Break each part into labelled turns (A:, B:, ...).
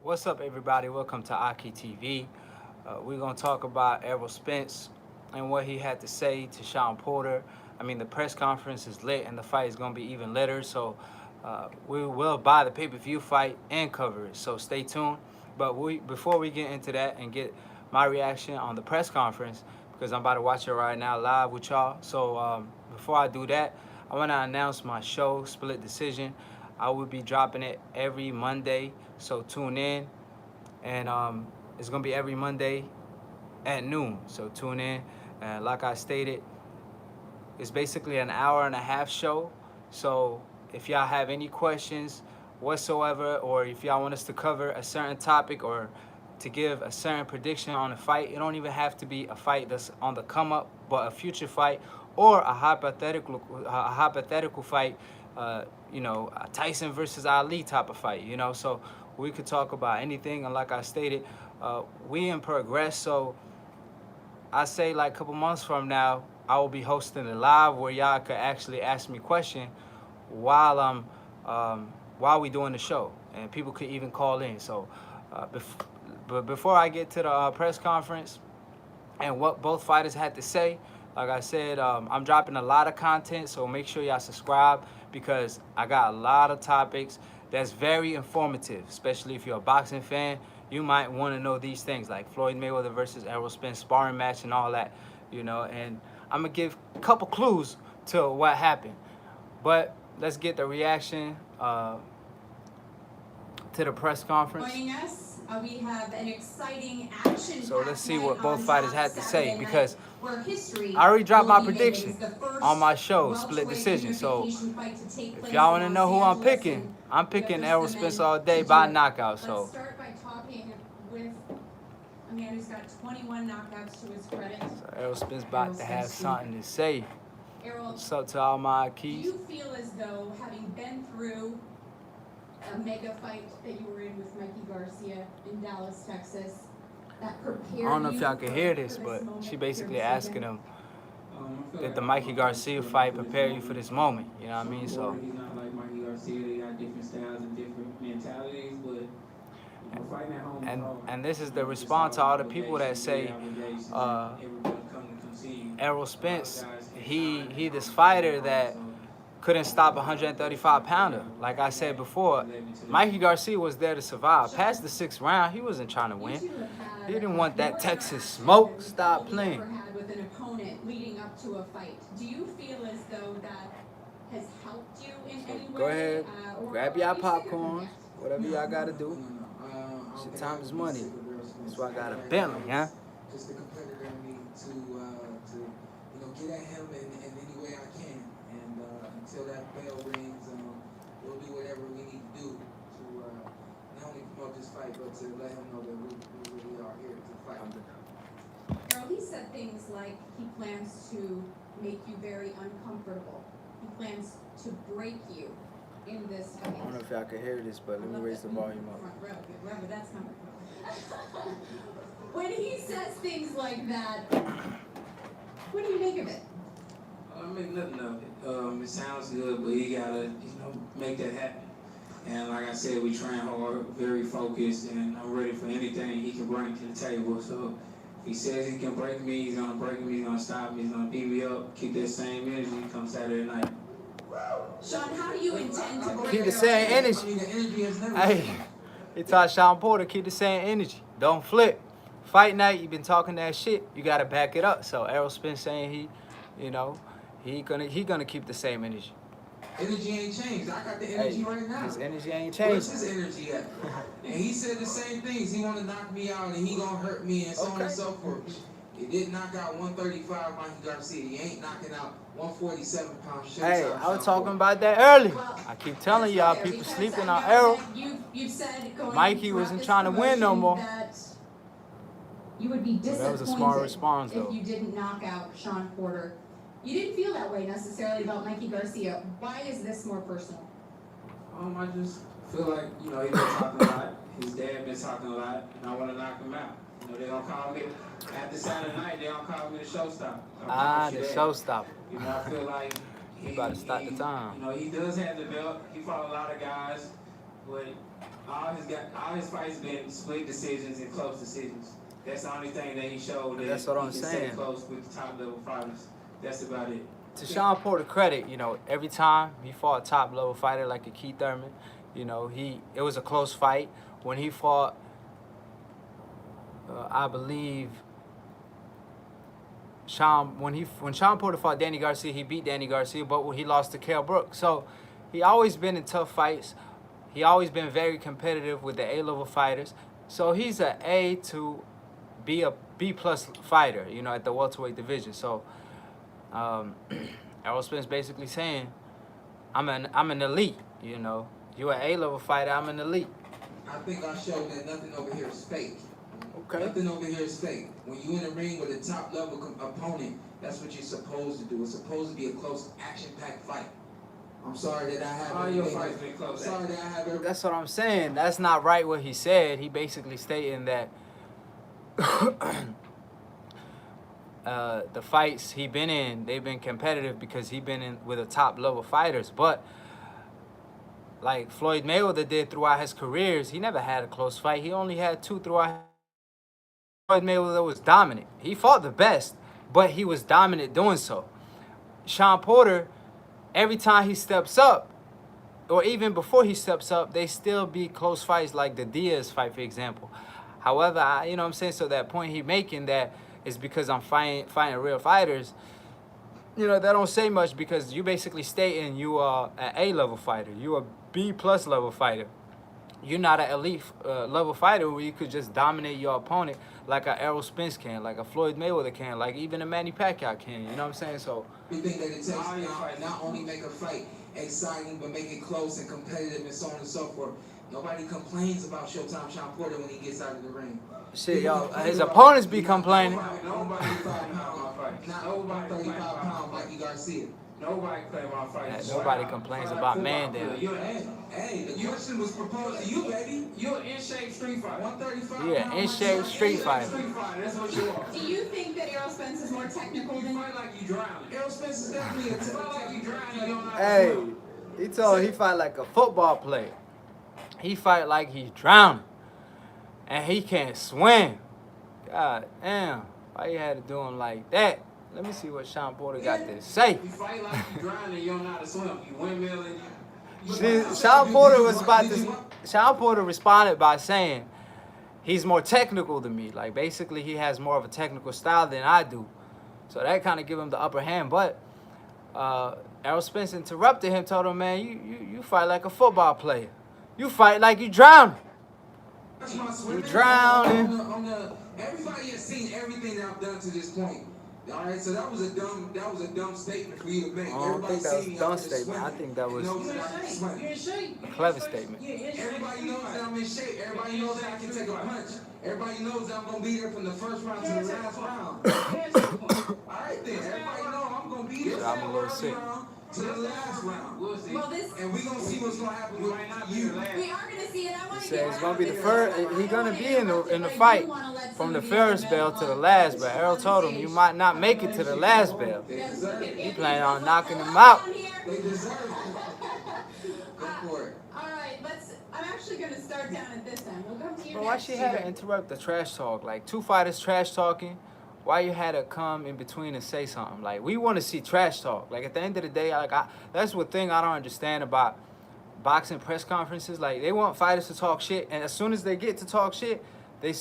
A: What's up, everybody? Welcome to Aki TV. We're going to talk about Errol Spence and what he had to say to Shawn Porter. I mean, the press conference is lit, and the fight is going to be even litter. So we will buy the pay-per-view fight and cover it. So stay tuned. But before we get into that and get my reaction on the press conference, because I'm about to watch it right now live with y'all. So before I do that, I want to announce my show, Split Decision. I will be dropping it every Monday, so tune in. And it's going to be every Monday at noon, so tune in. And like I stated, it's basically an hour and a half show. So if y'all have any questions whatsoever, or if y'all want us to cover a certain topic or to give a certain prediction on a fight, it don't even have to be a fight that's on the come up, but a future fight or a hypothetical fight, a Tyson versus Ali type of fight, So we could talk about anything. And like I stated, we in progress. So I say like a couple months from now, I will be hosting a live where y'all could actually ask me questions while while we doing the show, and people could even call in. So, but before I get to the press conference and what both fighters had to say, like I said, I'm dropping a lot of content, so make sure y'all subscribe because I got a lot of topics that's very informative, especially if you're a boxing fan. You might want to know these things like Floyd Mayweather versus Errol Spence sparring match and all that, and I'm going to give a couple clues to what happened. But let's get the reaction to the press conference.
B: Joining us, we have an exciting action.
A: So let's see what both fighters had to say, because
B: I
A: I already dropped my prediction on my show, Split Decision. So if y'all want to know who I'm picking Errol Spence all day by knockout. So
B: let's start by talking with a man who's got 21 knockouts to his credit.
A: So Errol Spence about to have something to say.
B: Errol,
A: what's up to all my
B: do
A: keys?
B: you feel as though, having been through a mega fight that you were in with Mikey Garcia in Dallas, Texas, that prepared you?
A: I don't know if y'all can hear this, but she basically asking him, did the Mikey Garcia fight prepare you for this moment? You know what I mean? So
C: he's not like Mikey Garcia. They got different styles and different mentalities, but fighting at home.
A: and this is the response to all the people that say Errol Spence, he this fighter that couldn't stop a 135-pounder. Like I said before, Mikey Garcia was there to survive. Past the 6th round, he wasn't trying to win. He didn't want that Texas smoke. Stop playing.
B: With an opponent leading up to a fight, do you feel as though that has helped you in any way?
A: Go ahead, grab y'all popcorn, whatever y'all gotta do. Shit, time is money. That's why I got a Bentley, huh?
C: Just the competitor in me to get at him in any way I can, and until that bell rings, we'll do whatever we need to do to not only promote this fight, but to let him know that we really are here to fight.
B: Errol, he said things like he plans to make you very uncomfortable. He plans to break you in this fight.
A: I don't know if y'all can hear this, but let me raise the volume up.
B: Wherever that's coming from. When he says things like that, what do you make of it?
C: I make nothing of it. It sounds good, but you gotta, make that happen. And like I said, we train hard, very focused, and I'm ready for anything he can bring to the table. So if he says he can break me, he's gonna break me, he's gonna stop me, he's gonna beat me up, keep that same energy come Saturday night.
B: Shawn, how do you intend to break
A: Keep the same energy. Hey, he taught Shawn Porter, keep the same energy. Don't flip. Fight night, you've been talking that shit, you gotta back it up. So Errol Spence saying he gonna keep the same energy.
C: Energy ain't changed. I got the energy right now.
A: His energy ain't
C: Where's
A: changed.
C: his energy at? And he said the same things. He want to knock me out and he gonna hurt me and so on and so forth. He did knock out 135 Mikey Garcia. He ain't knocking out 147-pound shit.
A: Hey, I was talking about that earlier. I keep telling y'all, people sleeping on Errol.
B: You've said
A: Mikey wasn't trying to win no more.
B: You would be disappointed
A: that was a smart response, though.
B: if you didn't knock out Shawn Porter. You didn't feel that way necessarily about Mikey Garcia. Why is this more personal?
C: I just feel like, he been talking a lot. His dad been talking a lot, and I want to knock him out. They gonna call me after Saturday night. They gonna call me the showstopper.
A: The showstopper.
C: I feel like
A: he about to start the time.
C: He does have the belt. He fought a lot of guys. but all his fights been split decisions and close decisions. That's the only thing that he showed that
A: That's what I'm
C: he can
A: saying.
C: stay close with the top level fighters. That's about it.
A: To Shawn Porter credit, you know, every time he fought a top level fighter like a Keith Thurman, you know, it was a close fight. When he fought, I believe, when Shawn Porter fought Danny Garcia, he beat Danny Garcia, but he lost to Kell Brooks. So he always been in tough fights. He always been very competitive with the A-level fighters. So he's an A to a B-plus fighter, you know, at the welterweight division. So Errol Spence basically saying, I'm an elite, you know. You're an A-level fighter, I'm an elite.
D: I think I showed that nothing over here is fake.
A: Okay.
D: Nothing over here is fake. When you in the ring with a top level opponent, that's what you're supposed to do. It's supposed to be a close, action-packed fight. I'm sorry that I have
C: All your fights been close.
D: Sorry that I have every.
A: That's what I'm saying. That's not right what he said. He basically stating that the fights he been in, they've been competitive because he been in with the top level fighters. But like Floyd Mayweather did throughout his careers, he never had a close fight. He only had 2 throughout. Floyd Mayweather was dominant. He fought the best, but he was dominant doing so. Shawn Porter, every time he steps up, or even before he steps up, they still be close fights like the Diaz fight, for example. However, you know what I'm saying? So that point he making that is because I'm fighting real fighters, you know, that don't say much because you basically stating you are an A-level fighter. You a B-plus level fighter. You're not an elite level fighter where you could just dominate your opponent like a Errol Spence can, like a Floyd Mayweather can, like even a Manny Pacquiao can. You know what I'm saying? So
D: Everything that it takes not only make a fight exciting, but make it close and competitive and so on and so forth. Nobody complains about Showtime Shawn Porter when he gets out of the ring.
A: shit, y'all, his opponents be complaining.
D: Nobody 35 not over 35 pounds like you Garcia.
C: Nobody claim our fights.
A: Nobody complains about man there.
D: Hey, the question was proposed to you, baby.
C: You're an in-shape street fighter.
D: 135
A: Yeah, in shape street fighter.
C: Street fighter, that's what you are.
B: Do you think that Errol Spence is more technical
C: You
B: than
C: fight like you drowning.
D: Errol Spence is definitely a
C: You fight like you drowning, you don't know how to
A: Hey,
C: swim.
A: he told he fight like a football player. He fight like he's drowning. And he can't swim. God damn. Why you had to do him like that? Let me see what Shawn Porter got to say.
C: You fight like you drowning, you don't know how to swim. You windmill and you
A: See, Shawn Porter was about to. Shawn Porter responded by saying he's more technical than me. Like basically, he has more of a technical style than I do. So that kind of give him the upper hand. But Errol Spence interrupted him, told him, "Man, you fight like a football player. You fight like you drowning. You drowning."
D: Everybody has seen everything that I've done to this point. All right, so that was a dumb statement for you to make.
A: I don't think that was a dumb statement. I think that was a clever statement.
D: Everybody knows that I'm in shape. Everybody knows that I can take a punch. Everybody knows that I'm gonna be there from the first round to the last round. All right then, everybody knows I'm gonna be there
A: I'm a
D: from the
A: little
D: first
A: sick.
D: round to the last round.
C: We'll see.
B: Well, this
D: And we gonna see what's gonna happen with you.
B: we are gonna see it. I want
A: He
B: to
A: said
B: get
A: it's gonna be the
B: out
A: first.
B: of this.
A: He's gonna
B: I
A: be
B: don't
A: in the
B: wanna
A: fight
B: I wanna let
A: from the
B: some
A: first
B: of
A: bell
B: you
A: to the
B: know,
A: last. But Errol told him you might not make it to the last bell. He planning on knocking him out.
D: They deserve it. Go for it.
B: All right, I'm actually gonna start down at this end. We'll go to your
A: But why
B: next
A: she had to
B: shooter.
A: interrupt the trash talk? Like two fighters trash talking. Why you had to come in between and say something? Like we want to see trash talk. Like at the end of the day, that's what thing I don't understand about boxing press conferences. Like they want fighters to talk shit, and as soon as they get to talk shit, they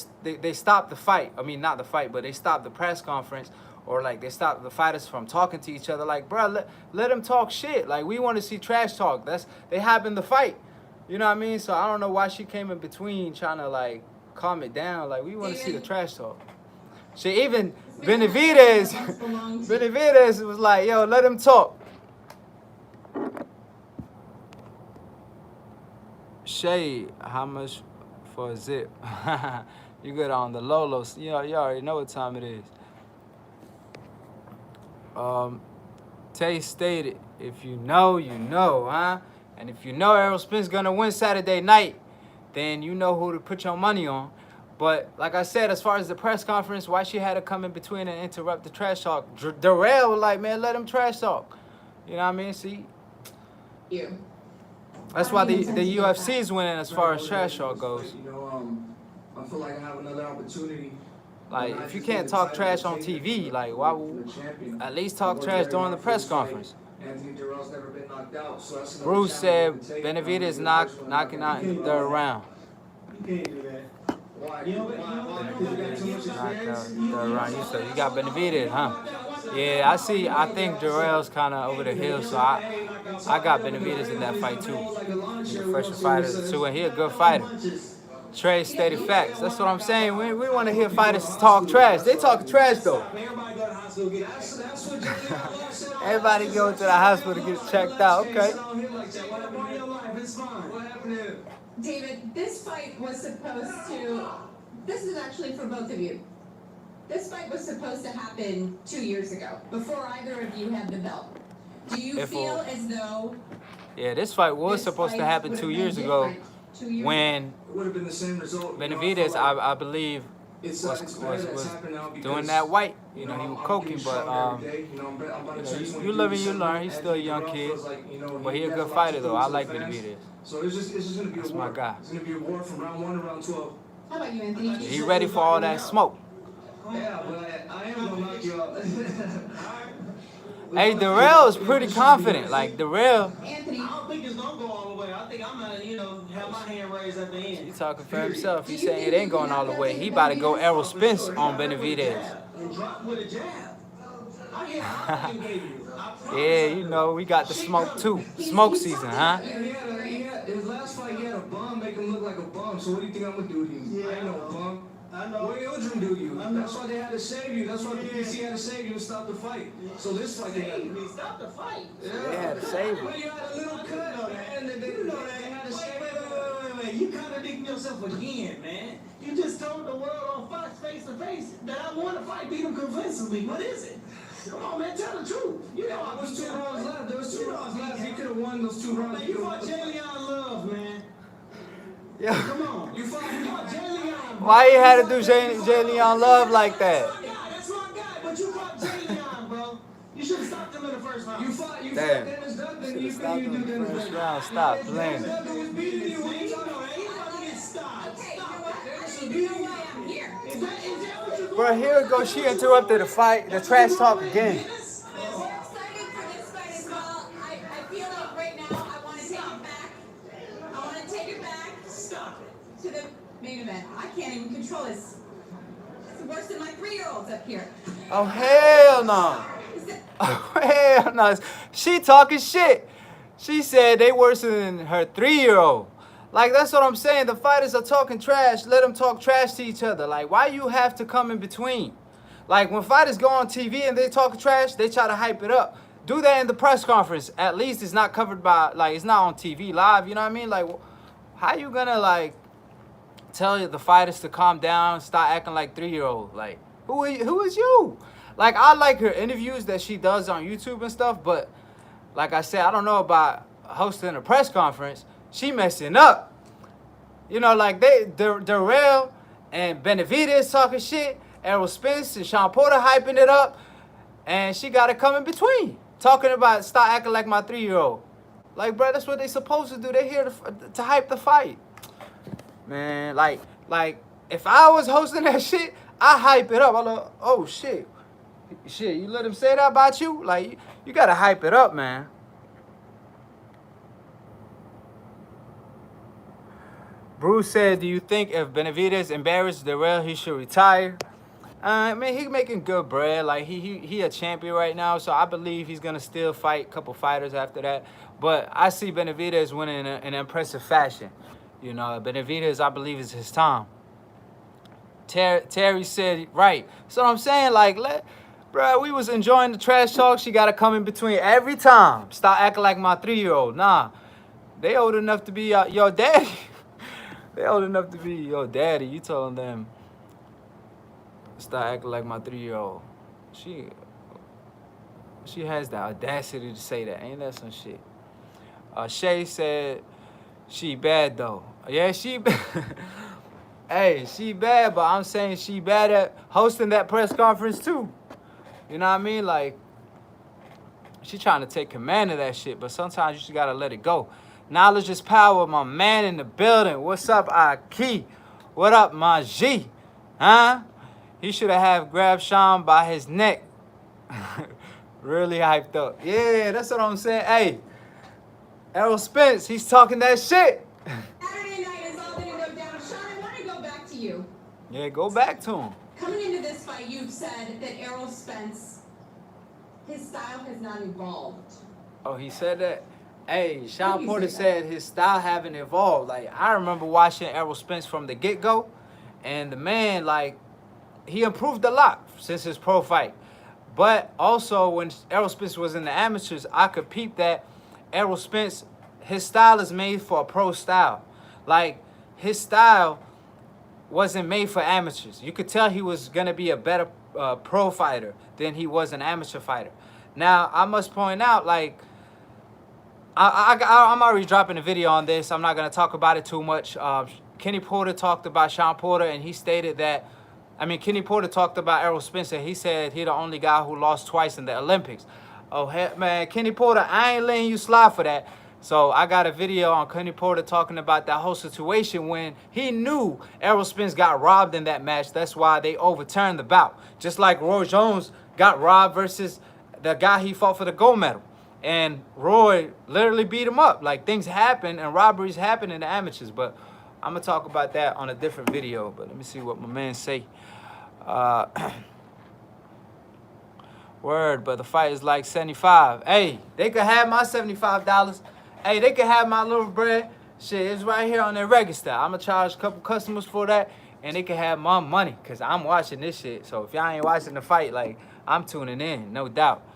A: stop the fight. I mean, not the fight, but they stop the press conference, or like they stop the fighters from talking to each other. Like, bro, let them talk shit. Like we want to see trash talk. They having the fight. You know what I mean? So I don't know why she came in between trying to like calm it down. Like we want to see the trash talk. She even Benavidez was like, yo, let him talk. Shay, how much for a zip? You good on the Lolos. You already know what time it is. Tay stated, if you know, you know, huh? And if you know Errol Spence gonna win Saturday night, then you know who to put your money on. But like I said, as far as the press conference, why she had to come in between and interrupt the trash talk? Darrell was like, man, let him trash talk. You know what I mean? See?
B: You.
A: That's why the UFC is winning as far as trash talk goes.
D: You know, I feel like I have another opportunity.
A: Like, if you can't talk trash on TV, like, why at least talk trash during the press conference?
D: Anthony Durrell's never been knocked out, so that's
A: Bruce said Benavidez knocking out in the third round.
D: You can't do that. Why? You got too much experience?
A: Third round. You got Benavidez, huh? Yeah, I think Durrell's kind of over the hill, so I got Benavidez in that fight too. He's the freshest fighter too, and he a good fighter. Trey stated facts. That's what I'm saying. We want to hear fighters talk trash. They talk trash though. Everybody go to the hospital to get checked out. Okay.
B: David, this fight was supposed to. This is actually for both of you. This fight was supposed to happen 2 years ago, before either of you had the belt. Do you feel as though?
A: Yeah, this fight was supposed to happen 2 years ago. When
D: it would have been the same result.
A: Benavidez, I believe, was doing that white. You know, he was coking, but you live and you learn. He's still a young kid, but he a good fighter though. I like Benavidez.
D: So it's just gonna be
A: That's
D: a war.
A: my guy.
D: It's gonna be a war from round 1 to round 12.
B: How about you, Anthony?
A: He ready for all that smoke.
D: Yeah, but I am gonna knock you out.
A: Hey, Darrell is pretty confident. Like Darrell,
B: Anthony,
E: I don't think it's gonna go all the way. I think I'm gonna, have my hand raised at the end.
A: he's talking for himself. He's saying it ain't going all the way. He about to go Errol Spence on Benavidez.
E: And drop with a jab. I gave you.
A: Yeah, you know, we got the smoke too. Smoke season, huh?
D: His last fight, he had a bum, make him look like a bum. So what do you think I'm gonna do to you? I ain't no bum.
E: I know.
D: What did Ildren do to you? That's why they had to save you. That's why the PC had to save you and stop the fight. So this fight, they had to
E: Stop the fight.
A: They had to save him.
D: Well, you had a little cut, man. They had to save
E: Wait. You contradicting yourself again, man. You just told the world on Fox face to face that I want to fight, beat him convincingly. What is it? Come on, man, tell the truth. You know
D: There was 2 rounds left. There was 2 rounds left. He could have won those 2 rounds.
E: Man, you fought Jalen Love, man.
A: Yeah.
E: Come on. You fought Jalen.
A: Why you had to do Jalen Love like that?
E: That's my guy, but you fought Jalen, bro. You should have stopped him in the first round.
D: You fought
A: Damn.
D: Dennis Duggan.
A: Should've
D: You
A: stopped
D: couldn't
A: him
D: do
A: in the
D: Dennis
A: first
D: Duggan.
A: round. Stop playing.
D: Dennis Duggan was beating you. What are you talking about?
B: okay, you know why I'm here.
E: Is that what you're
A: Bro, here we go. She interrupted the fight, the trash talk again.
B: We're excited for this fight as well. I feel like right now I want to take it back. I want to take it back.
E: Stop it.
B: To the main event. I can't even control this. It's worse than my 3-year-olds up here.
A: Oh, hell no.
B: Is it?
A: Oh, hell no. She talking shit. She said they worse than her 3-year-old. Like, that's what I'm saying. The fighters are talking trash. Let them talk trash to each other. Like, why you have to come in between? Like, when fighters go on TV and they talk trash, they try to hype it up. Do that in the press conference. At least it's not covered by, like, it's not on TV live. You know what I mean? Like, how you gonna, like, tell the fighters to calm down, stop acting like 3-year-olds? Like, who is you? Like, I like her interviews that she does on YouTube and stuff, but like I said, I don't know about hosting a press conference. She messing up. You know, like Darrell and Benavidez talking shit, Errol Spence and Shawn Porter hyping it up, and she got to come in between, talking about stop acting like my 3-year-old. Like, bro, that's what they supposed to do. They here to hype the fight. Man, like if I was hosting that shit, I hype it up. I like, oh shit, you let him say that about you? Like, you gotta hype it up, man. Bruce said, do you think if Benavidez embarrassed Darrell, he should retire? I mean, he making good bread. Like, he a champion right now, so I believe he's gonna still fight a couple fighters after that. But I see Benavidez winning in an impressive fashion. You know, Benavidez, I believe, is his time. Terry said, right. So I'm saying, like, bro, we was enjoying the trash talk. She got to come in between every time. Stop acting like my 3-year-old. Nah, they old enough to be your daddy. They old enough to be your daddy. You telling them, stop acting like my 3-year-old. She has the audacity to say that. Ain't that some shit? Shay said, she bad though. Yeah, she hey, she bad, but I'm saying she bad at hosting that press conference too. You know what I mean? Like, she trying to take command of that shit, but sometimes you just gotta let it go. Knowledge is power, my man in the building. What's up, Aki? What up, my G? Huh? He should have grabbed Shawn by his neck. Really hyped up. Yeah, that's what I'm saying. Hey, Errol Spence, he's talking that shit.
B: Saturday night is all going to go down. Shawn, I want to go back to you.
A: Yeah, go back to him.
B: Coming into this fight, you've said that Errol Spence, his style has not evolved.
A: Oh, he said that? Hey, Shawn
B: you
A: Porter
B: say
A: said his style haven't evolved. Like, I remember watching Errol Spence from the get-go, and the man, like, he improved a lot since his pro fight. But also, when Errol Spence was in the amateurs, I could peep that Errol Spence, his style is made for a pro style. Like, his style wasn't made for amateurs. You could tell he was going to be a better pro fighter than he was an amateur fighter. Now, I must point out, like, I'm already dropping a video on this. I'm not going to talk about it too much. Kenny Porter talked about Shawn Porter, and he stated that, Kenny Porter talked about Errol Spence, and he said he the only guy who lost twice in the Olympics. Oh, man, Kenny Porter, I ain't letting you slide for that. So I got a video on Kenny Porter talking about that whole situation when he knew Errol Spence got robbed in that match. That's why they overturned the bout. Just like Roy Jones got robbed versus the guy he fought for the gold medal. And Roy literally beat him up. Like, things happen and robberies happen in the amateurs. But I'm going to talk about that on a different video. But let me see what my man say. Word, but the fight is like 75. Hey, they could have my $75. Hey, they could have my little bread. Shit, it's right here on their register. I'm going to charge a couple customers for that. And they can have my money because I'm watching this shit. So if y'all ain't watching the fight, like, I'm tuning in, no doubt.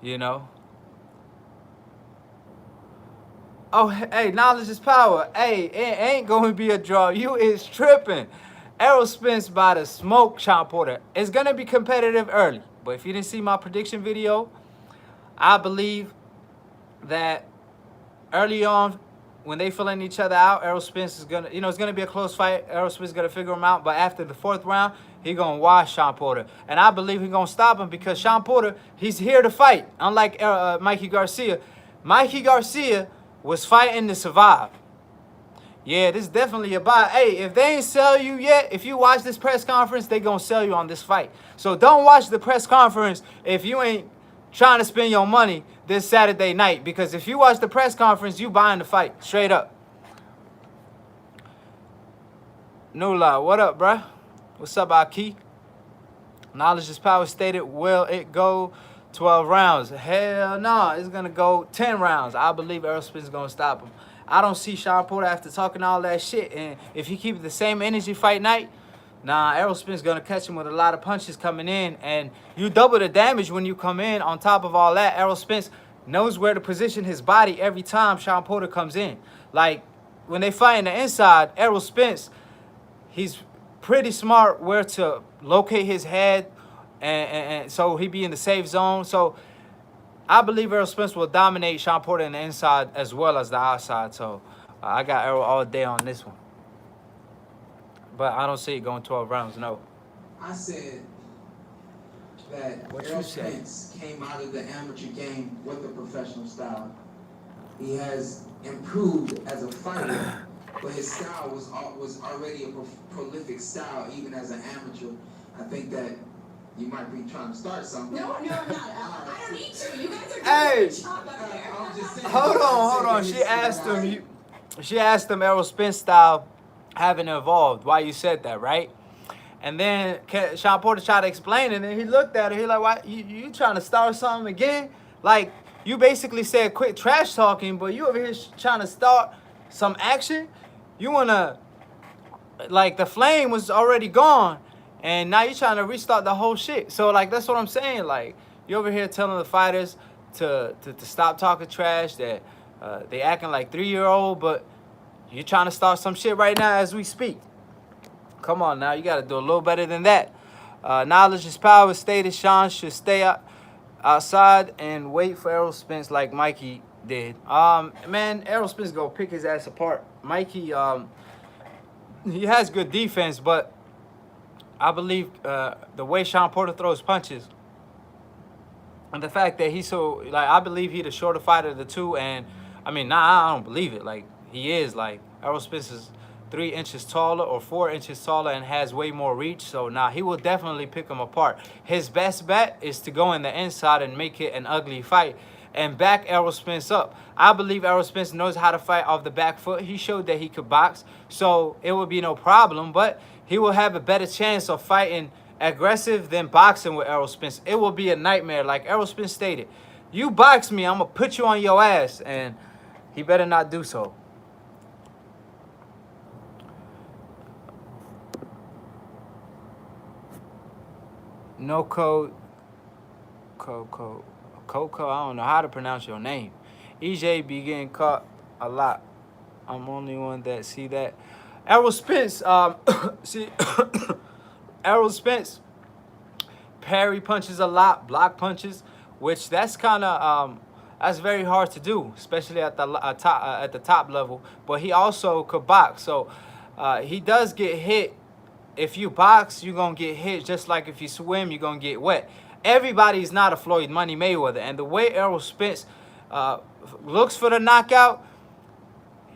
A: You know? Oh, hey, knowledge is power. Hey, it ain't going to be a draw. You is tripping. Errol Spence by the smoke, Shawn Porter. It's going to be competitive early. But if you didn't see my prediction video, I believe that early on, when they filling each other out, Errol Spence is going to, it's going to be a close fight. Errol Spence is going to figure him out. But after the 4th round, he going to wash Shawn Porter. And I believe he's going to stop him because Shawn Porter, he's here to fight. Unlike Mikey Garcia. Mikey Garcia was fighting to survive. Yeah, this is definitely a buy. Hey, if they ain't sell you yet, if you watch this press conference, they going to sell you on this fight. So don't watch the press conference if you ain't trying to spend your money this Saturday night. Because if you watch the press conference, you buying the fight. Straight up. Nula, what up, bruh? What's up, Aki? Knowledge is power stated. Will it go 12 rounds? Hell no. It's going to go 10 rounds. I believe Errol Spence is going to stop him. I don't see Shawn Porter after talking all that shit. And if he keeps the same energy fight night, nah, Errol Spence is going to catch him with a lot of punches coming in. And you double the damage when you come in. On top of all that, Errol Spence knows where to position his body every time Shawn Porter comes in. Like, when they fight in the inside, Errol Spence, he's pretty smart where to locate his head. And so he be in the safe zone. So I believe Errol Spence will dominate Shawn Porter in the inside as well as the outside. So I got Errol all day on this one. But I don't see it going 12 rounds, no.
D: I said that
A: What
D: Errol
A: you say?
D: Spence came out of the amateur game with a professional style. He has improved as a fighter, but his style was already a prolific style even as an amateur. I think that you might be trying to start something.
B: No, I'm not. I don't need to. You guys are doing
A: Hey.
B: a good job up there.
D: I'm just saying.
A: Hold on. She asked him Errol Spence style haven't evolved. Why you said that, right? And then Shawn Porter tried to explain it, and then he looked at her. He like, why you trying to start something again? Like, you basically said quit trash talking, but you over here trying to start some action. You wanna, like, the flame was already gone, and now you're trying to restart the whole shit. So, like, that's what I'm saying. Like, you over here telling the fighters to stop talking trash, that they acting like 3-year-old, but you're trying to start some shit right now as we speak. Come on now, you got to do a little better than that. Knowledge is power. Stated Shawn should stay outside and wait for Errol Spence like Mikey did. Man, Errol Spence go pick his ass apart. Mikey, he has good defense, but I believe the way Shawn Porter throws punches and the fact that he's so, like, I believe he's the shorter fighter of the two, and I mean, nah, I don't believe it. Like, he is. Like, Errol Spence is 3 inches taller or 4 inches taller and has way more reach. So, nah, he will definitely pick him apart. His best bet is to go in the inside and make it an ugly fight and back Errol Spence up. I believe Errol Spence knows how to fight off the back foot. He showed that he could box, so it would be no problem. But he will have a better chance of fighting aggressive than boxing with Errol Spence. It will be a nightmare. Like Errol Spence stated, you box me, I'm going to put you on your ass. And he better not do so. No code. Coco, I don't know how to pronounce your name. EJ be getting caught a lot. I'm the only one that see that. Errol Spence, see, Errol Spence parry punches a lot, block punches, which that's kind of that's very hard to do, especially at the top level. But he also could box, so he does get hit. If you box, you're gonna get hit just like if you swim, you're gonna get wet. Everybody's not a Floyd Money Mayweather, and the way Errol Spence looks for the knockout,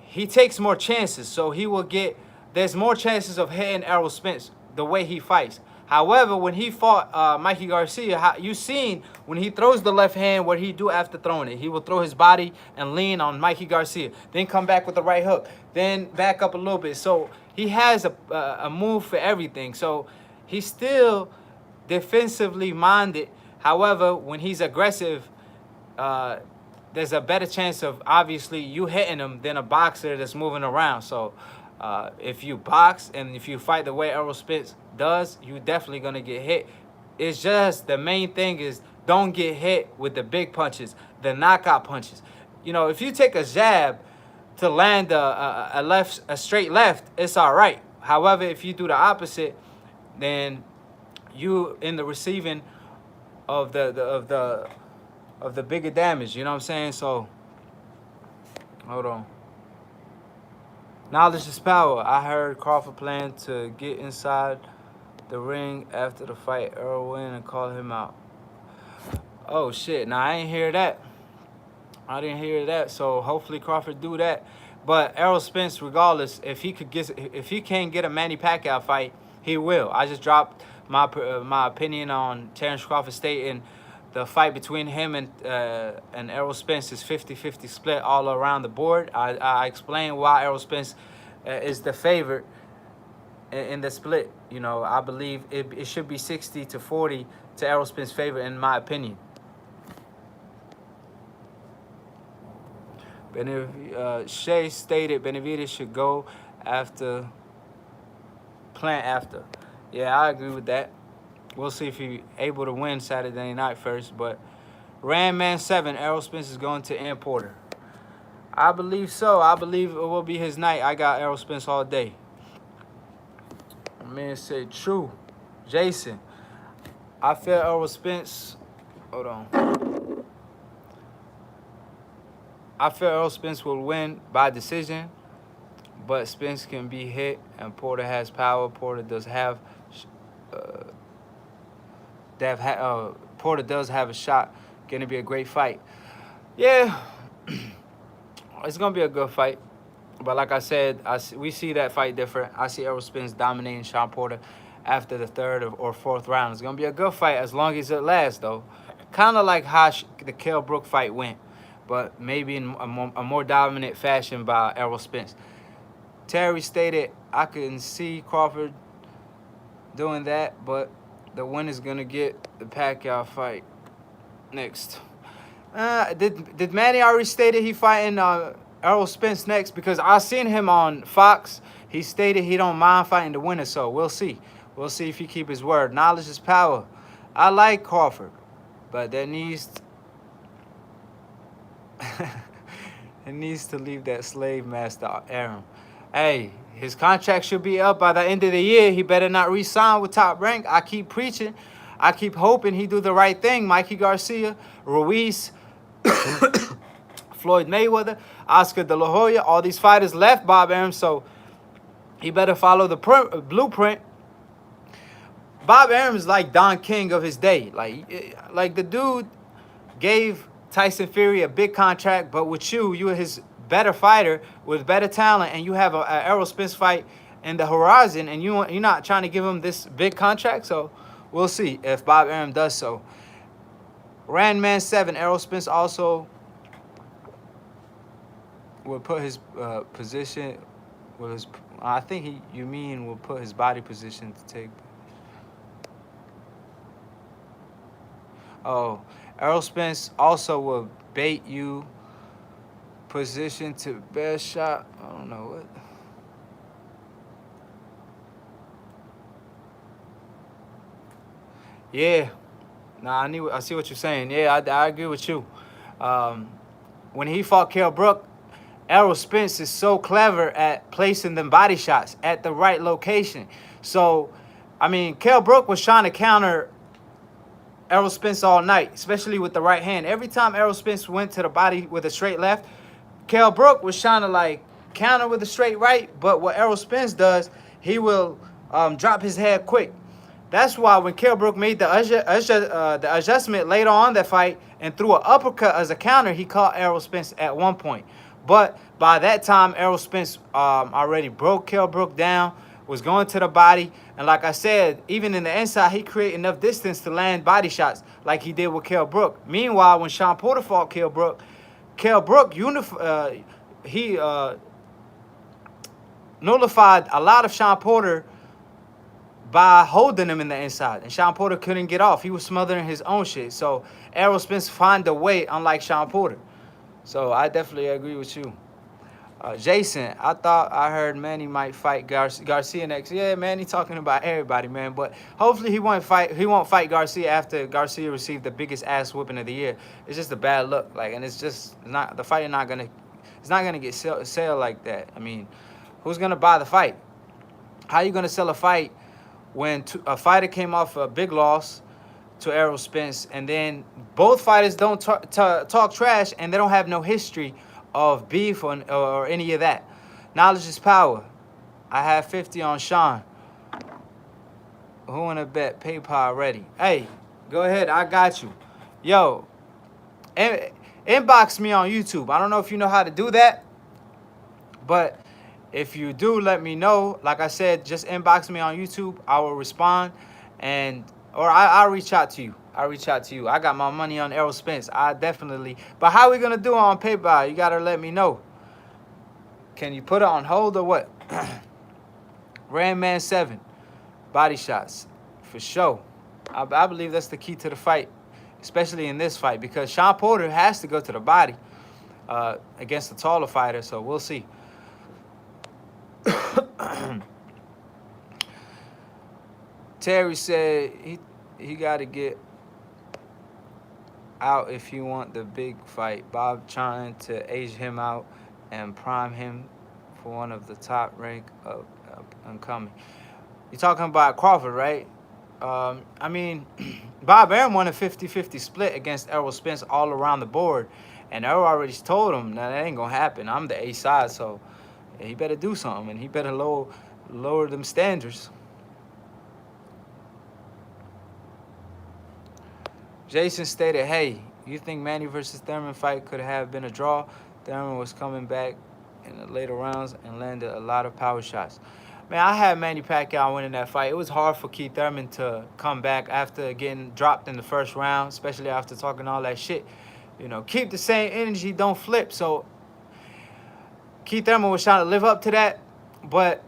A: he takes more chances, so he will get. There's more chances of hitting Errol Spence the way he fights. However, when he fought Mikey Garcia, you seen when he throws the left hand, what he do after throwing it. He will throw his body and lean on Mikey Garcia, then come back with the right hook, then back up a little bit. So he has a move for everything. So he's still defensively minded. However, when he's aggressive, there's a better chance of obviously you hitting him than a boxer that's moving around. So if you box and if you fight the way Errol Spence does, you're definitely gonna get hit. It's just the main thing is don't get hit with the big punches, the knockout punches. You know, if you take a jab to land a straight left, it's all right. However, if you do the opposite, then you in the receiving of the bigger damage. You know what I'm saying? So hold on. Knowledge is power. I heard Crawford plan to get inside the ring after the fight, Errol win and call him out. Oh shit! Now I ain't hear that. I didn't hear that. So hopefully Crawford do that. But Errol Spence, regardless, if he can't get a Manny Pacquiao fight, he will. I just dropped my opinion on Terence Crawford stating the fight between him and Errol Spence is 50-50 split all around the board. I explained why Errol Spence is the favorite in the split. You know, I believe it should be 60-40 to Errol Spence's favor, in my opinion. Shea stated Benavidez should go after, plan after. Yeah, I agree with that. We'll see if he's able to win Saturday night first. But Randman 7, Errol Spence is going to Porter. I believe so. I believe it will be his night. I got Errol Spence all day. Man said true. Jason, I feel Errol Spence. Hold on. I feel Errol Spence will win by decision, but Spence can be hit, and Porter has power. Porter does have. Porter does have a shot. Going to be a great fight. Yeah, it's going to be a good fight. But like I said, we see that fight different. I see Errol Spence dominating Shawn Porter after the 3rd or 4th round. It's going to be a good fight as long as it lasts, though. Kind of like how the Kell Brook fight went, but maybe in a more dominant fashion by Errol Spence. Terry stated, I couldn't see Crawford doing that, but the winner's going to get the Pacquiao fight next. Did Manny already stated he fighting Errol Spence next? Because I seen him on Fox. He stated he don't mind fighting the winner, so we'll see. We'll see if he keep his word. Knowledge is power. I like Crawford, but there needs it needs to leave that slave master Aaron. Hey, his contract should be up by the end of the year. He better not re-sign with Top Rank. I keep preaching. I keep hoping he do the right thing. Mikey Garcia, Ruiz, Floyd Mayweather, Oscar De La Hoya, all these fighters left Bob Arum, so he better follow the blueprint. Bob Arum is like Don King of his day. Like the dude gave Tyson Fury a big contract, but with you are his better fighter with better talent, and you have a Errol Spence fight in the horizon, and you're not trying to give him this big contract. So we'll see if Bob Arum does so. Randman 7, Errol Spence also will put his position with his. I think you mean will put his body position to take. Oh, Errol Spence also will bait you position to best shot. I don't know what. Yeah. Nah, I see what you're saying. Yeah, I agree with you. When he fought Kell Brook, Errol Spence is so clever at placing them body shots at the right location. So, I mean, Kell Brook was trying to counter Errol Spence all night, especially with the right hand. Every time Errol Spence went to the body with a straight left, Kell Brook was trying to like counter with a straight right. But what Errol Spence does, he will drop his head quick. That's why when Kell Brook made the adjustment later on that fight and threw an uppercut as a counter, he caught Errol Spence at one point. But by that time, Errol Spence already broke Kell Brook down, was going to the body. And like I said, even in the inside, he created enough distance to land body shots like he did with Kell Brook. Meanwhile, when Shawn Porter fought Kell Brook nullified a lot of Shawn Porter by holding him in the inside. And Shawn Porter couldn't get off. He was smothering his own shit. So Errol Spence find a way, unlike Shawn Porter. So I definitely agree with you. Jason, I thought I heard Manny might fight Garcia next. Yeah, Manny talking about everybody, man. But hopefully he won't fight Garcia after Garcia received the biggest ass whooping of the year. It's just a bad look, like, and it's just not the fight. It's not gonna get sell like that. I mean, who's gonna buy the fight? How you gonna sell a fight when a fighter came off a big loss to Errol Spence, and then both fighters don't talk trash, and they don't have no history of beef or any of that? Knowledge is power. I have 50 on Shawn. Who wanna bet? PayPal ready. Hey, go ahead. I got you. Yo, inbox me on YouTube. I don't know if you know how to do that, but if you do, let me know. Like I said, just inbox me on YouTube. I will respond, or I'll reach out to you. I got my money on Errol Spence. I definitely. But how we gonna do it on PayPal? You gotta let me know. Can you put it on hold or what? Randman 7, body shots for sure. I believe that's the key to the fight, especially in this fight, because Shawn Porter has to go to the body against a taller fighter. So we'll see. Terry said he got to get out if you want the big fight. Bob trying to age him out and prime him for one of the top rank of incoming. You're talking about Crawford, right? I mean, Bob Arum won a 50-50 split against Errol Spence all around the board, and Errol already told him that ain't gonna happen. I'm the A side, so he better do something, and he better lower them standards. Jason stated, hey, you think Manny versus Thurman fight could have been a draw? Thurman was coming back in the later rounds and landed a lot of power shots. Man, I had Manny Pacquiao winning that fight. It was hard for Keith Thurman to come back after getting dropped in the first round, especially after talking all that shit. You know, keep the same energy, don't flip. So Keith Thurman was trying to live up to that, but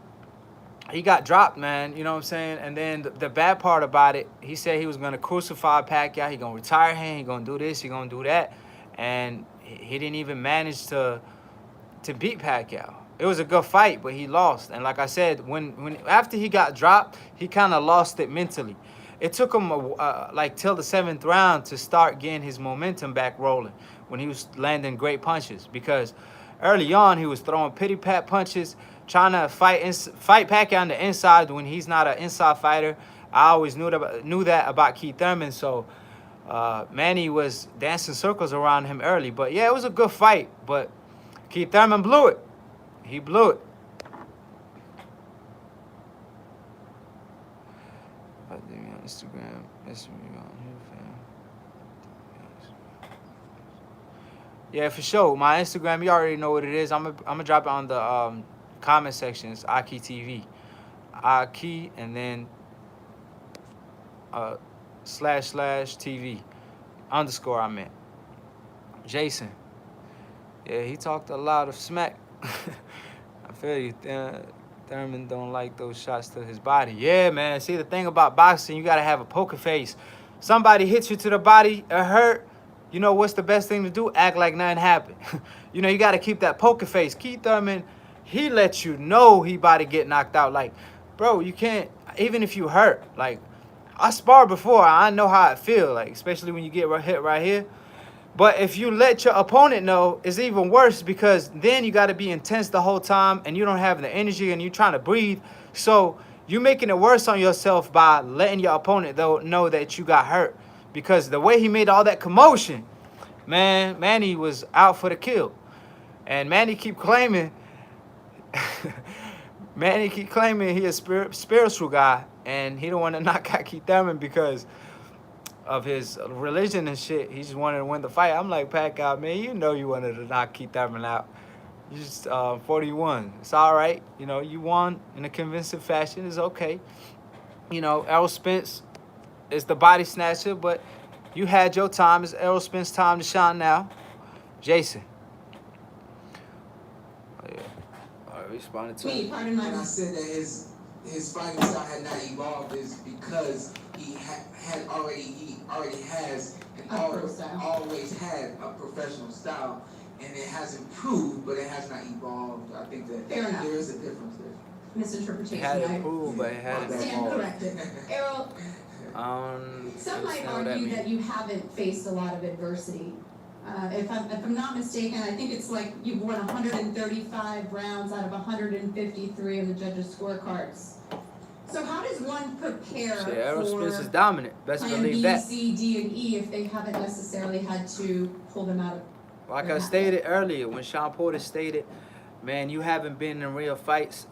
A: he got dropped, man. You know what I'm saying? And then the bad part about it, he said he was going to crucify Pacquiao. He going to retire him. He going to do this. He going to do that. And he didn't even manage to beat Pacquiao. It was a good fight, but he lost. And like I said, when after he got dropped, he kind of lost it mentally. It took him like till the 7th round to start getting his momentum back rolling when he was landing great punches, because early on he was throwing pity-pat punches, trying to fight Pacquiao on the inside when he's not an inside fighter. I always knew that about Keith Thurman. So Manny was dancing circles around him early. But yeah, it was a good fight. But Keith Thurman blew it. He blew it. On Instagram, message me on here, fam. Yeah, for sure. My Instagram, you already know what it is. I'm gonna drop it on the comment sections. Aki TV, Aki, and then uh / TV underscore. I meant Jason. Yeah, he talked a lot of smack. I feel you. Thurman don't like those shots to his body. Yeah, man. See, the thing about boxing, you gotta have a poker face. Somebody hits you to the body, it hurt. You know what's the best thing to do? Act like nothing happened. You know, you gotta keep that poker face. Keith Thurman, he lets you know he about to get knocked out. Like, bro, you can't. Even if you hurt, like, I sparred before. I know how it feel. Like, especially when you get hit right here. But if you let your opponent know, it's even worse because then you got to be intense the whole time and you don't have the energy and you're trying to breathe. So you're making it worse on yourself by letting your opponent know that you got hurt. Because the way he made all that commotion, man, Manny was out for the kill. And Manny keep claiming, he a spiritual guy and he don't want to knock out Keith Thurman because of his religion and shit. He just wanted to win the fight. I'm like, Pacquiao, man, you know you wanted to knock Keith Thurman out. You just 41. It's all right. You know, you won in a convincing fashion. It's okay. You know, Errol Spence is the body snatcher, but you had your time. It's Errol Spence's time to shine now. Jason. Oh, yeah. All right, responded to
B: Wait,
A: him.
B: pardon my
D: And I said that his fighting style had not evolved is because he already has and always had a professional style, and it has improved, but it has not evolved. I think that
B: Fair enough.
D: there is a difference there.
B: misinterpretation.
A: It had
B: I
A: improved, but it had
B: stand
A: evolved.
B: corrected. Errol, some might argue that you haven't faced a lot of adversity. If I'm not mistaken, I think it's like you've won 135 rounds out of 153 of the judges' scorecards. So how does one prepare
A: Shit, Errol Spence is
B: for
A: dominant. Best
B: plan
A: believe
B: B,
A: that.
B: C, D, and E if they haven't necessarily had to pull them out of?
A: Like I stated earlier, when Shawn Porter stated, man, you haven't been in real fights.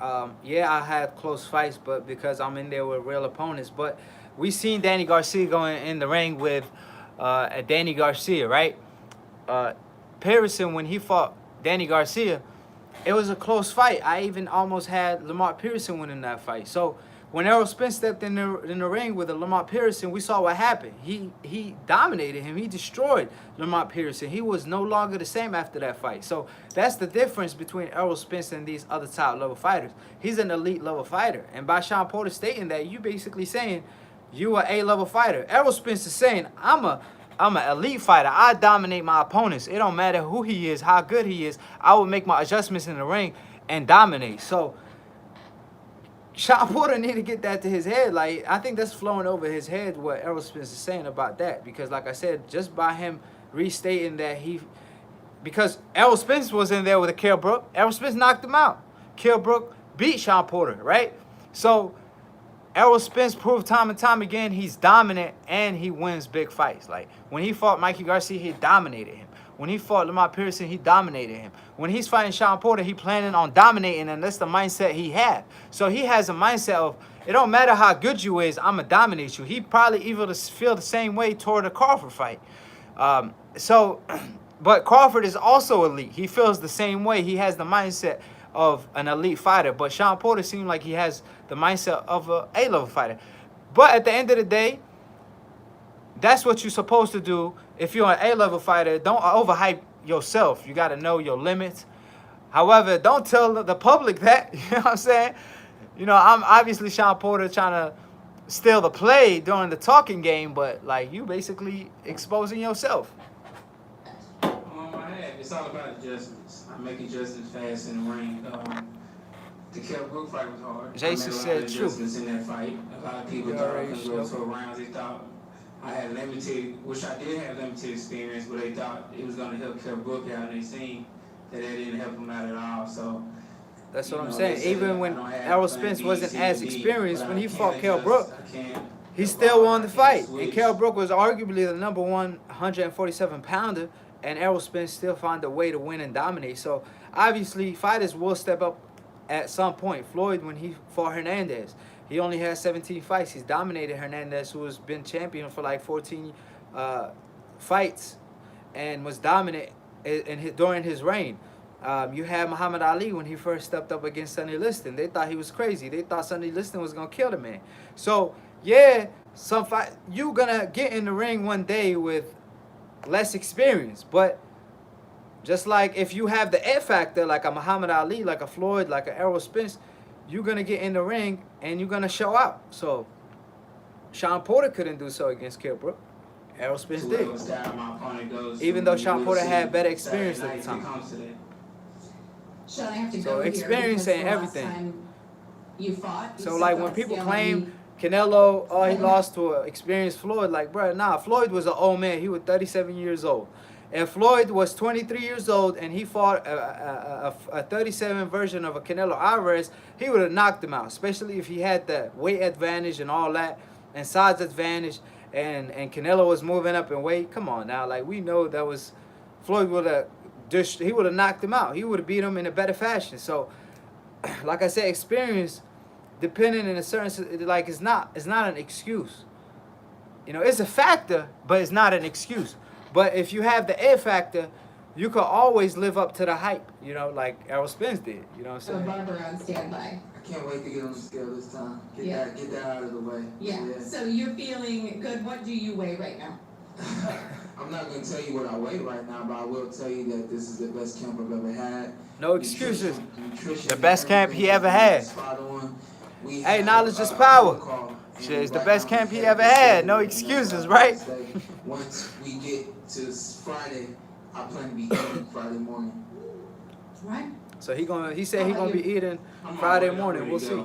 A: Yeah, I had close fights, but because I'm in there with real opponents. But we seen Danny Garcia going in the ring with Danny Garcia, right? Pearson, when he fought Danny Garcia, it was a close fight. I even almost had Lamar Pearson winning that fight. So when Errol Spence stepped in the ring with Lamar Pearson, we saw what happened. He dominated him. He destroyed Lamar Pearson. He was no longer the same after that fight. So that's the difference between Errol Spence and these other top level fighters. He's an elite level fighter. And by Shawn Porter stating that, you basically saying you are a level fighter. Errol Spence is saying, I'm an elite fighter. I dominate my opponents. It don't matter who he is, how good he is. I will make my adjustments in the ring and dominate. So Shawn Porter need to get that to his head. Like, I think that's flowing over his head what Errol Spence is saying about that. Because like I said, just by him restating that because Errol Spence was in there with a Kell Brook. Errol Spence knocked him out. Kell Brook beat Shawn Porter, right? So Errol Spence proved time and time again he's dominant and he wins big fights. Like when he fought Mikey Garcia, he dominated him. When he fought Lamar Pearson, he dominated him. When he's fighting Shawn Porter, he planning on dominating, and that's the mindset he had. So he has a mindset of, it don't matter how good you is, I'm going to dominate you. He probably even feel the same way toward the Crawford fight. But Crawford is also elite. He feels the same way. He has the mindset of an elite fighter. But Shawn Porter seems like he has the mindset of a A-level fighter. But at the end of the day, that's what you're supposed to do. If you're an A-level fighter, don't overhype yourself. You got to know your limits. However, don't tell the public that. You know what I'm saying? You know, I'm obviously Shawn Porter trying to steal the play during the talking game, but like you basically exposing yourself.
C: It's all about adjustments. I make adjustments fast in the ring. The Kell Brook fight was hard.
A: Jason said
C: I made a lot of adjustments in that fight. A lot of people thought I couldn't go 12 rounds. They thought I had limited, which I did have limited experience, but they thought it was going to help Kell Brook out, and they seen that didn't help him out at all. So
A: that's what I'm saying. Even when Errol Spence wasn't as experienced, when he fought Kell Brook, he still won the fight. And Kell Brook was arguably the number 147 pounder, and Errol Spence still found a way to win and dominate. So obviously, fighters will step up at some point. Floyd, when he fought Hernandez, he only had 17 fights. He's dominated Hernandez, who has been champion for like 14 fights and was dominant during his reign. You had Muhammad Ali when he first stepped up against Sonny Liston. They thought he was crazy. They thought Sonny Liston was gonna kill the man. So yeah, some fight you gonna get in the ring one day with less experience, but just like if you have the it factor, like a Muhammad Ali, like a Floyd, like a Errol Spence, you're gonna get in the ring and you're gonna show out. So Shawn Porter couldn't do so against Kell Brook. Errol Spence did. Even though Shawn Porter had better experience at the time.
B: Sean, I have to
A: So
B: go here
A: experience
B: because
A: ain't
B: the last
A: everything.
B: time you fought, you
A: So
B: said
A: like
B: that
A: when people
B: CLE
A: claim Canelo, oh, he lost to an experienced Floyd, like, bro, nah, Floyd was an old man. He was 37 years old. If Floyd was 23 years old and he fought a 37 version of a Canelo Alvarez, he would have knocked him out, especially if he had the weight advantage and all that, and size advantage, and Canelo was moving up in weight. Come on now, like, we know that was, Floyd would have, he would have knocked him out. He would have beat him in a better fashion. So, like I said, experience, depending in a certain, like, it's not an excuse. You know, it's a factor, but it's not an excuse. But if you have the air factor, you can always live up to the hype, you know, like Errol Spence did. You know what I'm
B: So
A: saying?
B: Barbara on standby.
D: I can't wait to get on the scale this time.
B: Yeah.
D: Get that out of the way.
B: Yeah. So you're feeling good. What do you weigh right now?
D: I'm not going to tell you what I weigh right now, but I will tell you that this is the best camp I've ever had.
A: No excuses.
D: Nutrition,
A: The best camp he ever had.
D: spot on. We
A: Hey,
D: have,
A: knowledge is power.
D: protocol, and
A: Shit, it's the
D: right
A: best
D: now
A: camp
D: we
A: he
D: have
A: ever
D: the
A: had.
D: same
A: No
D: thing.
A: excuses, right?
D: Once we get to Friday, I plan to be eating Friday morning.
B: Right.
A: So he said he gonna be eating Friday morning. We'll see.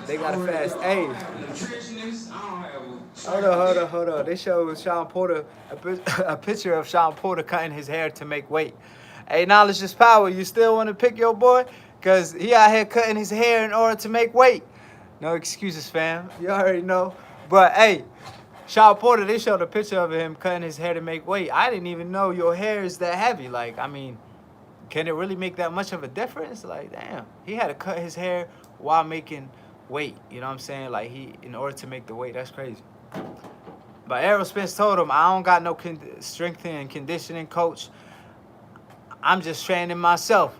A: They got to fast. Hey,
C: Nutritionist, I don't have
A: hold on. They showed Shawn Porter a picture of Shawn Porter cutting his hair to make weight. Hey, knowledge is power. You still want to pick your boy? Cause he out here cutting his hair in order to make weight. No excuses, fam. You already know. But hey, Shawn Porter, they showed a picture of him cutting his hair to make weight. I didn't even know your hair is that heavy. Like, I mean, can it really make that much of a difference? Like, damn. He had to cut his hair while making weight. You know what I'm saying? Like, in order to make the weight. That's crazy. But Errol Spence told him, I don't got no strength and conditioning coach. I'm just training myself.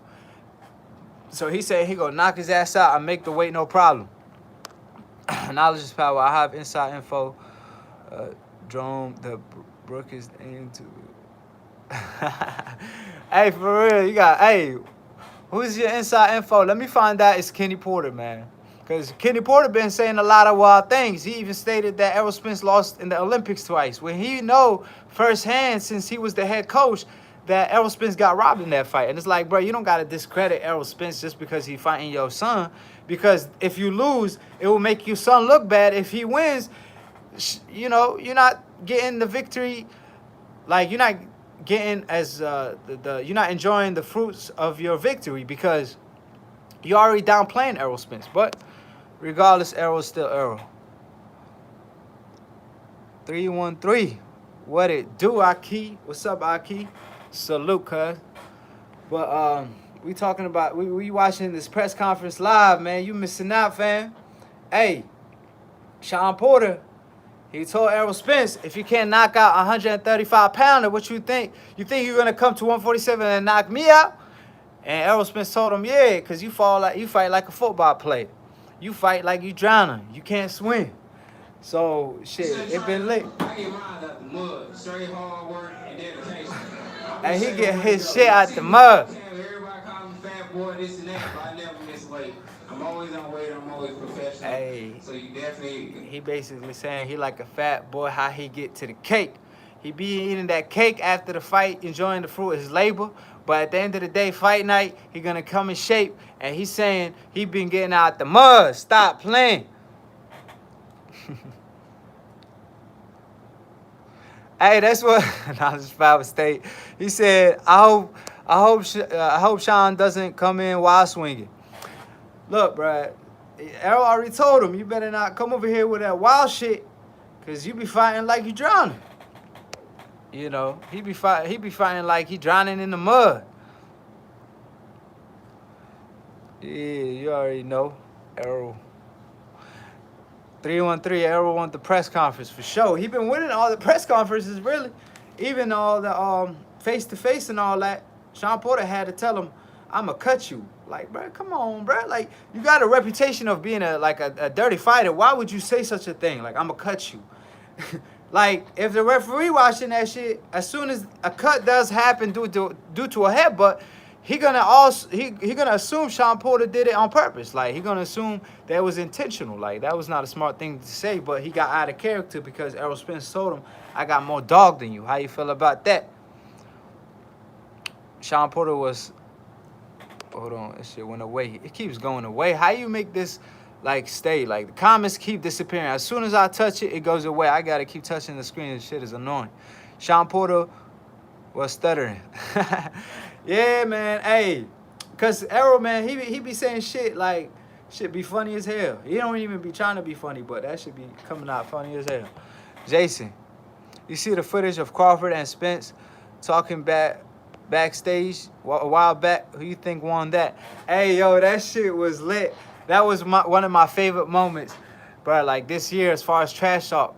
A: So he said he gonna knock his ass out and make the weight no problem. Knowledge is power. I have inside info. Drone, the Brook is into. Hey, for real, you got, hey, who's your inside info? Let me find out it's Kenny Porter, man. Because Kenny Porter been saying a lot of wild things. He even stated that Errol Spence lost in the Olympics twice. When he know firsthand, since he was the head coach, that Errol Spence got robbed in that fight. And it's like, bro, you don't got to discredit Errol Spence just because he fighting your son. Because if you lose, it will make your son look bad. If he wins, you know, you're not getting the victory. Like, you're not getting as, you're not enjoying the fruits of your victory because you're already downplaying Errol Spence. But regardless, Errol is still Errol. 313. What it do, Aki? What's up, Aki? Salute, cuz. But we talking about, we watching this press conference live, man. You missing out, fam. Hey, Shawn Porter, he told Errol Spence, if you can't knock out a 135-pounder, what you think? You think you're gonna come to 147 and knock me out? And Errol Spence told him, yeah, because you fight like a football player. You fight like you drowning. You can't swim. So shit, it been lit.
C: I get mine out the mud, straight hard work and dedication.
A: And he get his shit out the mud.
C: Everybody call me fat boy, this and that, but I never miss weight. I'm always on weight, I'm always professional.
A: Hey,
C: so you definitely.
A: he basically saying he like a fat boy, how he get to the cake. He be eating that cake after the fight, enjoying the fruit of his labor. But at the end of the day, fight night, he gonna come in shape. And he's saying he been getting out the mud. Stop playing. Hey, that's what Knowledge Power State. He said, I hope Shawn doesn't come in wild swinging. Look, bruh, Errol already told him, you better not come over here with that wild shit, cause you be fighting like you drowning. You know, he be fighting like he drowning in the mud. Yeah, you already know, Errol. 313, Errol won the press conference for sure. He been winning all the press conferences, really. Even all the face to face and all that, Shawn Porter had to tell him, "I'ma cut you." Like, bro, come on, bro. Like, you got a reputation of being a dirty fighter. Why would you say such a thing? Like, I'ma cut you. Like, if the referee watching that shit, as soon as a cut does happen due to a headbutt, he gonna assume Shawn Porter did it on purpose. Like, he gonna assume that it was intentional. Like, that was not a smart thing to say, but he got out of character because Errol Spence told him, "I got more dog than you." How you feel about that? Shawn Porter was, hold on, this shit went away. It keeps going away. How you make this like stay? Like, the comments keep disappearing. As soon as I touch it, it goes away. I gotta keep touching the screen. This shit is annoying. Shawn Porter was stuttering. Yeah, man. Hey, cause Errol, man, he be saying shit like, shit be funny as hell. He don't even be trying to be funny, but that should be coming out funny as hell. Jason, you see the footage of Crawford and Spence talking backstage a while back? Who you think won that? Hey, yo, that shit was lit. That was one of my favorite moments, bro. Like, this year, as far as trash talk,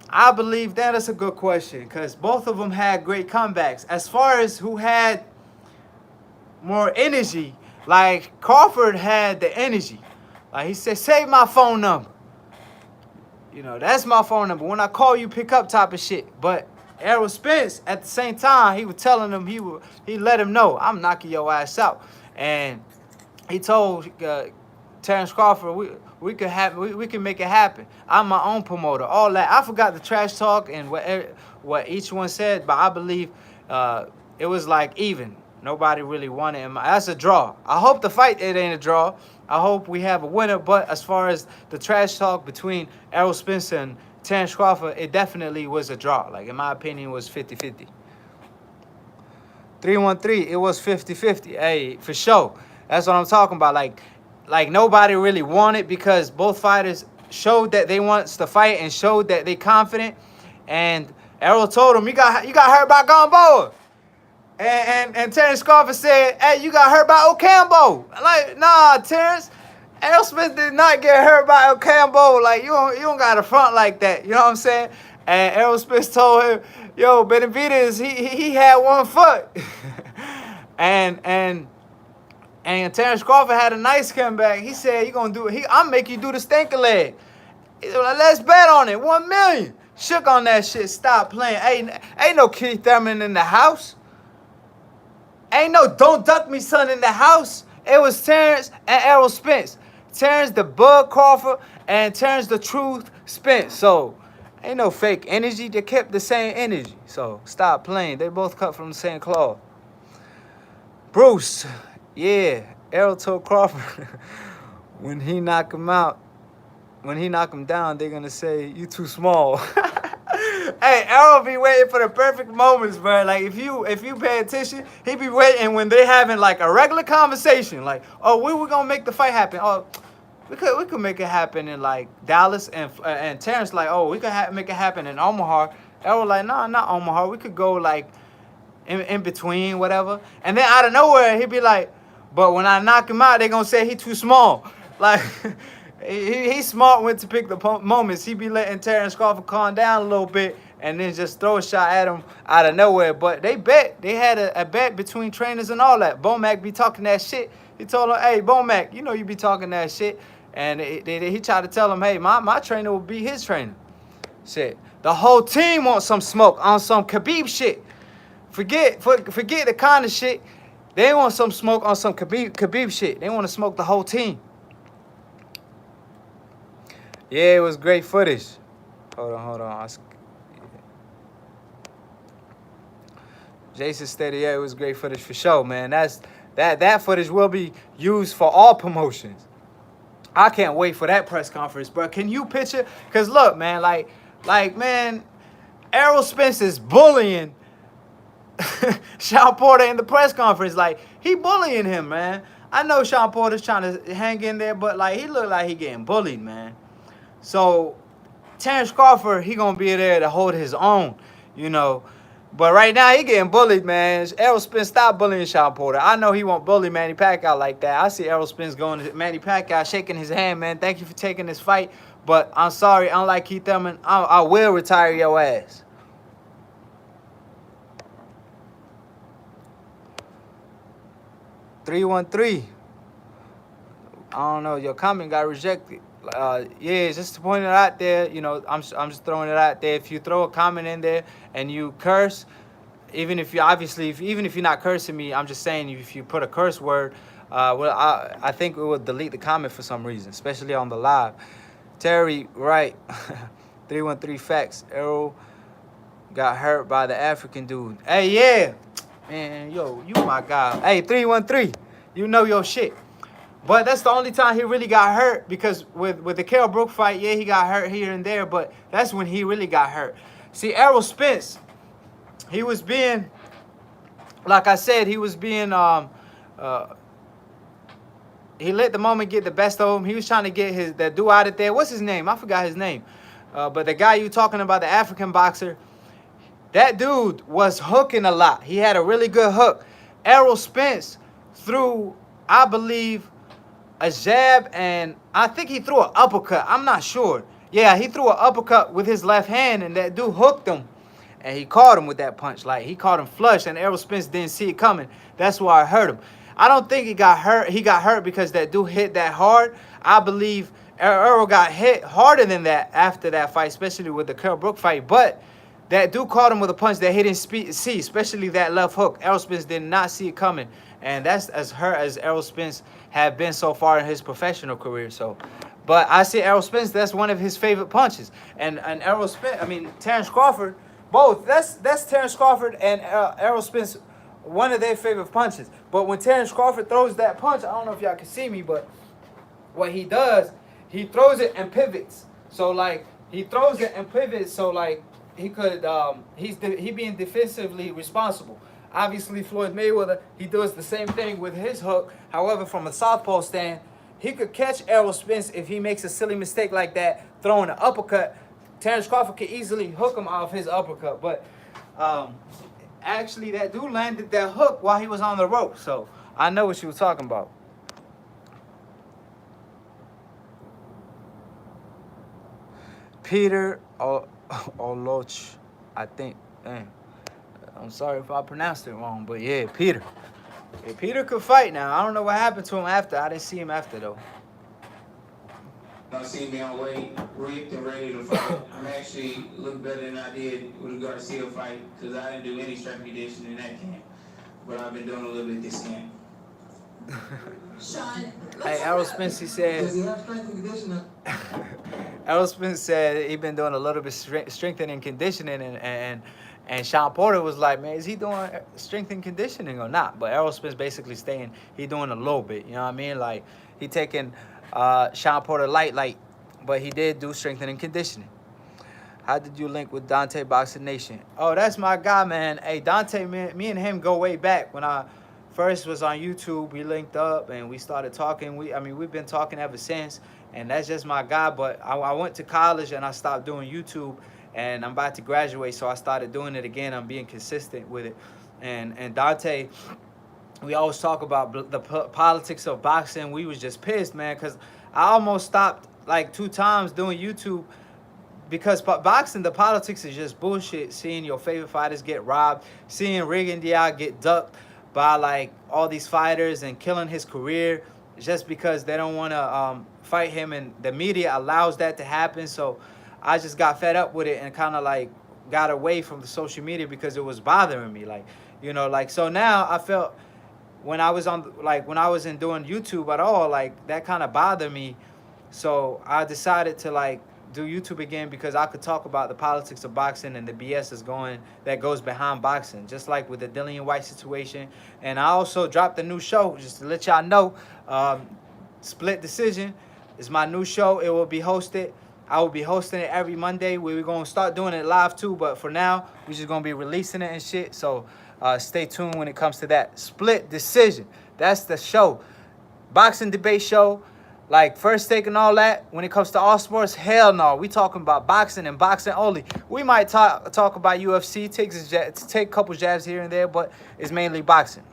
A: I believe that's a good question, because both of them had great comebacks. As far as who had more energy, like, Crawford had the energy. Like, he said, "Save my phone number. You know, that's my phone number. When I call you, pick up," type of shit. But Errol Spence, at the same time, he was telling him, he let him know, "I'm knocking your ass out." And he told Terence Crawford, we can make it happen. I'm my own promoter. All that. I forgot the trash talk and what each one said, but I believe it was like even. Nobody really won it. That's a draw. I hope the fight, it ain't a draw. I hope we have a winner. But as far as the trash talk between Errol Spence and Terence Crawford, it definitely was a draw. Like, in my opinion, it was 50-50. 313, it was 50-50. Hey, for sure. That's what I'm talking about. Like nobody really won it because both fighters showed that they wants to fight and showed that they confident. And Errol told him, you got hurt by Gamboa. And Terence Crawford said, "Hey, you got hurt by Ocampo." Like, nah, Terence. Errol Spence did not get hurt by Ocampo. Like, you don't got to front like that. You know what I'm saying? And Errol Spence told him, "Yo, Benavidez, he had one foot." and Terence Crawford had a nice comeback. He said, "You gonna do it? I'll make you do the stinker leg. Let's bet on it. 1 million." Shook on that shit. Stop playing. Ain't no Keith Thurman in the house. Ain't no "don't duck me, son" in the house. It was Terence and Errol Spence. Terence the Bug Crawford and Terence the Truth Spence. So ain't no fake energy. They kept the same energy. So stop playing. They both cut from the same cloth. Bruce, yeah, Errol told Crawford when he knock him out, when he knock him down, they're gonna say, "You too small." Hey, Errol be waiting for the perfect moments, bro. Like, if you pay attention, he be waiting when they having like a regular conversation. Like, "Oh, we gonna make the fight happen. Oh, we could make it happen in like Dallas." And Terence like, "Oh, we could make it happen in Omaha." Errol like, "Nah, not Omaha. We could go like in between, whatever." And then out of nowhere, he'd be like, "But when I knock him out, they gonna say he too small." Like, he's smart when to pick the moments. He be letting Terence Crawford calm down a little bit and then just throw a shot at him out of nowhere. But they had a bet between trainers and all that. Bomac be talking that shit. He told him, "Hey, Bomac, you know you be talking that shit." And he tried to tell him, "Hey, my trainer will be his trainer." Shit. The whole team wants some smoke on some Khabib shit. Forget the kind of shit. They want some smoke on some Khabib shit. They want to smoke the whole team. Yeah, it was great footage. Hold on. Jason said, "Yeah, it was great footage for sure, man." That footage will be used for all promotions. I can't wait for that press conference, bro. Can you picture? Cause look, man, like man, Errol Spence is bullying Shawn Porter in the press conference. Like, he bullying him, man. I know Shawn Porter's trying to hang in there, but like, he look like he getting bullied, man. So Terence Crawford, he gonna be there to hold his own, you know. But right now, he getting bullied, man. Errol Spence, stop bullying Shawn Porter. I know he won't bully Manny Pacquiao like that. I see Errol Spence going to Manny Pacquiao, shaking his hand, man. "Thank you for taking this fight, but I'm sorry, unlike Keith Thurman, I will retire your ass." 313. I don't know. Your comment got rejected. Yeah, just to point it out there. You know, I'm just throwing it out there. If you throw a comment in there and you curse, even if you obviously, even if you're not cursing me, I'm just saying if you put a curse word, well, I think it will delete the comment for some reason, especially on the live. Terry, right? 313 facts. Errol got hurt by the African dude. Hey, yeah, man, yo, you my guy. Hey, 313, you know your shit. But that's the only time he really got hurt, because with the Kell Brook fight, yeah, he got hurt here and there, but that's when he really got hurt. See, Errol Spence, he was being, like I said, he was being, he let the moment get the best of him. He was trying to get that dude out of there. What's his name? I forgot his name. But the guy you talking about, the African boxer, that dude was hooking a lot. He had a really good hook. Errol Spence threw, I believe, a jab, and I think he threw an uppercut. I'm not sure. Yeah, he threw an uppercut with his left hand, and that dude hooked him. And he caught him with that punch. Like, he caught him flush, and Errol Spence didn't see it coming. That's why I hurt him. I don't think he got hurt. He got hurt because that dude hit that hard. I believe Errol got hit harder than that after that fight, especially with the Kell Brook fight. But that dude caught him with a punch that he didn't see, especially that left hook. Errol Spence did not see it coming. And that's as hurt as Errol Spence had been so far in his professional career. So, but I see Errol Spence, that's one of his favorite punches. And Errol Spence, I mean, Terence Crawford, both. That's Terence Crawford and Errol Spence, one of their favorite punches. But when Terence Crawford throws that punch, I don't know if y'all can see me, but what he does, he throws it and pivots. So, like, he throws it and pivots, so, like, he could, he being defensively responsible. Obviously, Floyd Mayweather, he does the same thing with his hook. However, from a southpaw stand, he could catch Errol Spence if he makes a silly mistake like that, throwing an uppercut. Terence Crawford could easily hook him off his uppercut. But actually, that dude landed that hook while he was on the rope. So I know what you were talking about. Peter Oloch, I think. Damn. I'm sorry if I pronounced it wrong, but yeah, Peter. Yeah, Peter could fight now. I don't know what happened to him after. I didn't see him after, though.
C: I see me on weight, ripped and ready to fight. I'm actually look better than I did with the Garcia fight, because I didn't do any strength conditioning in that camp. But I've been doing a little bit this camp.
B: Shawn,
A: Hey, Errol Spence, he said.
D: Does he have strength and conditioning?
A: Errol Spence said he been doing a little bit strengthening and conditioning, and Shawn Porter was like, man, is he doing strength and conditioning or not? But Errol Spence basically saying he doing a little bit. You know what I mean? Like, he taking Shawn Porter light, but he did do strengthening and conditioning. How did you link with Dante Boxing Nation? Oh, that's my guy, man. Hey, Dante, man, me and him go way back. When I first was on YouTube, we linked up and we started talking. We've been talking ever since, and that's just my guy. But I went to college and I stopped doing YouTube, and I'm about to graduate, so I started doing it again. I'm being consistent with it. And Dante, we always talk about the politics of boxing. We was just pissed, man, because I almost stopped like 2 times doing YouTube, because boxing, the politics is just bullshit. Seeing your favorite fighters get robbed, seeing Rigan Diaz get ducked by like all these fighters and killing his career just because they don't want to fight him, and the media allows that to happen. So I just got fed up with it and kind of like got away from the social media because it was bothering me. Like, you know, like, so now I felt when I was in doing YouTube at all, like that kind of bothered me. So I decided to like do YouTube again, because I could talk about the politics of boxing and the BS that goes behind boxing, just like with the Dillian White situation. And I also dropped a new show, just to let y'all know. Split Decision is my new show. It will be hosted. I will be hosting it every Monday. We're going to start doing it live too, but for now, we're just going to be releasing it and shit. So stay tuned when it comes to that. Split Decision. That's the show. Boxing debate show. Like First Take and all that. When it comes to all sports, hell no. We talking about boxing and boxing only. We might talk about UFC, take a couple jabs here and there, but it's mainly boxing.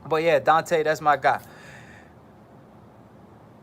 A: But yeah, Dante, that's my guy.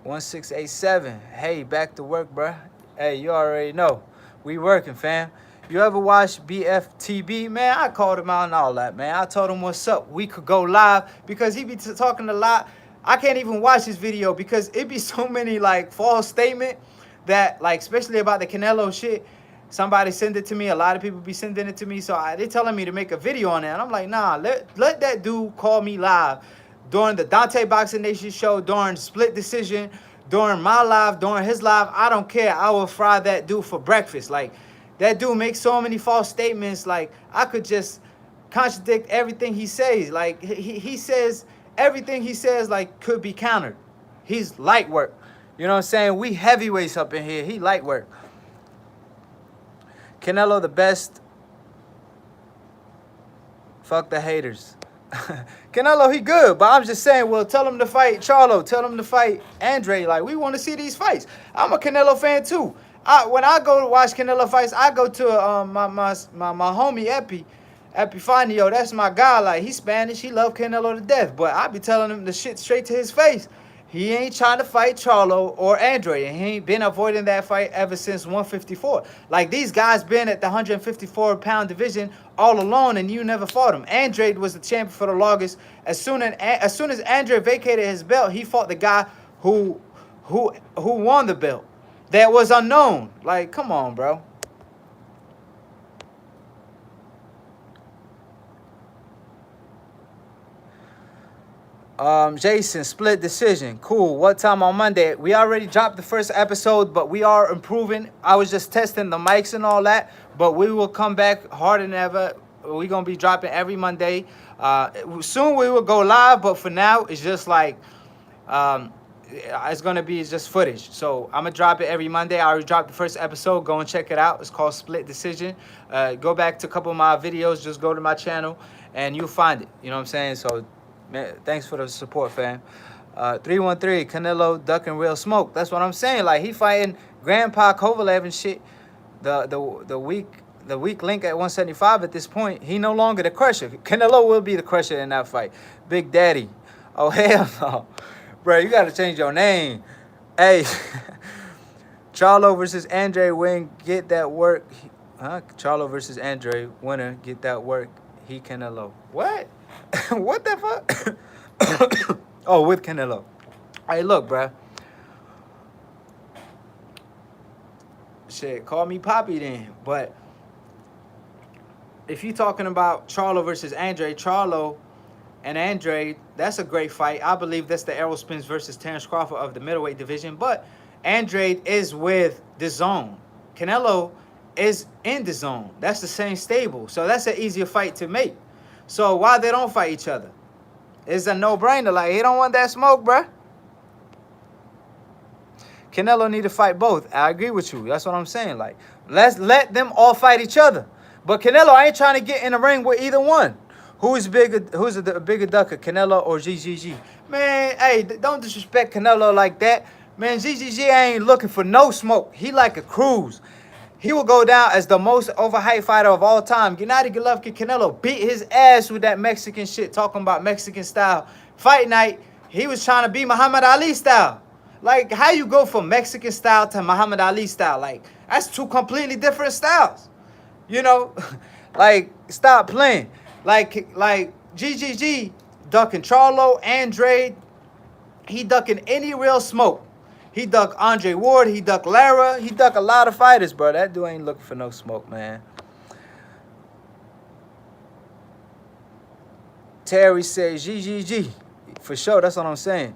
A: 1687. Hey, back to work, bruh. Hey, you already know. We working, fam. You ever watch BFTB? Man, I called him out and all that, man. I told him what's up. We could go live because he be talking a lot. I can't even watch his video because it be so many like false statement that like, especially about the Canelo shit. Somebody send it to me. A lot of people be sending it to me. So they telling me to make a video on that. And I'm like, nah, let that dude call me live during the Dante Boxing Nation show, during Split Decision, during my live, during his live. I don't care. I will fry that dude for breakfast. Like, that dude makes so many false statements. Like, I could just contradict everything he says. Like, he says everything he says, like, could be countered. He's light work. You know what I'm saying? We heavyweights up in here. He light work. Canelo the best. Fuck the haters. Canelo, he good, but I'm just saying, well, tell him to fight Charlo. Tell him to fight Andrade. Like, we want to see these fights. I'm a Canelo fan, too. When I go to watch Canelo fights, I go to my homie Epifanio. That's my guy. Like, he's Spanish. He love Canelo to death. But I be telling him the shit straight to his face. He ain't trying to fight Charlo or Andrade. And he ain't been avoiding that fight ever since 154. Like, these guys been at the 154-pound division all alone, and you never fought him. Andrade was the champion for the longest. As soon as Andrade vacated his belt, he fought the guy who won the belt. That was unknown. Like, come on, bro. Jason, split decision. Cool. What time on Monday? We already dropped the first episode, but we are improving. I was just testing the mics and all that, but we will come back harder than ever. We're going to be dropping every Monday. Soon we will go live, but for now, it's just like, it's going to be just footage. So I'm going to drop it every Monday. I already dropped the first episode. Go and check it out. It's called Split Decision. Go back to a couple of my videos. Just go to my channel, and you'll find it. You know what I'm saying? So, man, thanks for the support, fam. 313, Canelo ducking real smoke. That's what I'm saying. Like, he fighting Grandpa Kovalev and shit. The weak link at 175 at this point. He no longer the crusher. Canelo will be the crusher in that fight. Big Daddy. Oh, hell no. Bro, you got to change your name. Hey. Charlo versus Andrade win. Get that work. Huh? Charlo versus Andrade winner. Get that work. He Canelo. What? What the fuck? Oh, with Canelo. Hey, look, bruh. Shit, call me Poppy then. But if you're talking about Charlo versus Andrade, Charlo and Andrade, that's a great fight. I believe that's the Errol Spence versus Terence Crawford of the middleweight division. But Andrade is with the zone. Canelo is in the zone. That's the same stable. So that's an easier fight to make. So why they don't fight each other? It's a no-brainer. Like, he don't want that smoke, bruh. Canelo need to fight both. I agree with you. That's what I'm saying. Like, let's let them all fight each other. But Canelo, I ain't trying to get in a ring with either one. Who's bigger? Who's the bigger ducker, Canelo or GGG? Man, hey, don't disrespect Canelo like that. Man, GGG ain't looking for no smoke. He like a cruise. He will go down as the most overhyped fighter of all time. Gennady Golovkin, Canelo beat his ass with that Mexican shit, talking about Mexican style. Fight night, he was trying to be Muhammad Ali style. Like, how you go from Mexican style to Muhammad Ali style? Like, that's two completely different styles. You know? Like, stop playing. Like GGG ducking Charlo, Andrade. He ducking any real smoke. He ducked Andre Ward. He ducked Lara. He ducked a lot of fighters, bro. That dude ain't looking for no smoke, man. Terry says, GGG. For sure, that's what I'm saying.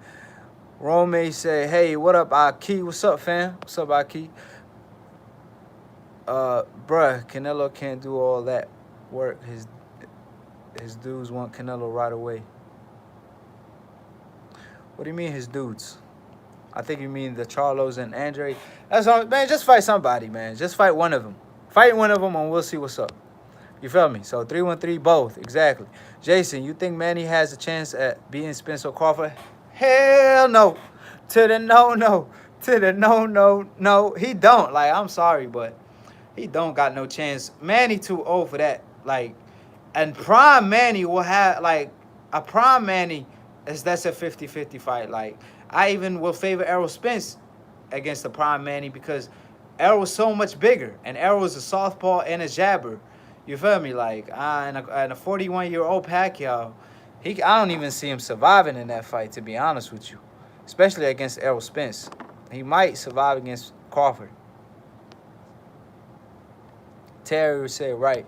A: Rome said, hey, what up, Aki? What's up, fam? What's up, Aki? Bruh, Canelo can't do all that work. His dudes want Canelo right away. What do you mean, his dudes? I think you mean the Charlos and Andrade. That's all, man. Just fight somebody, man. Just fight one of them. Fight one of them, and we'll see what's up. You feel me? So 313 both, exactly. Jason, you think Manny has a chance at beating Spence or Crawford? Hell no. To the no. To the no. He don't. Like, I'm sorry, but he don't got no chance. Manny too old for that. Like, and prime Manny will have, like, a prime Manny that's a 50-50 fight. Like, I even will favor Errol Spence against the prime Manny because Errol's so much bigger, and Errol's a southpaw and a jabber. You feel me? Like, and a 41-year-old Pacquiao, I don't even see him surviving in that fight, to be honest with you, especially against Errol Spence. He might survive against Crawford. Terry would say, right.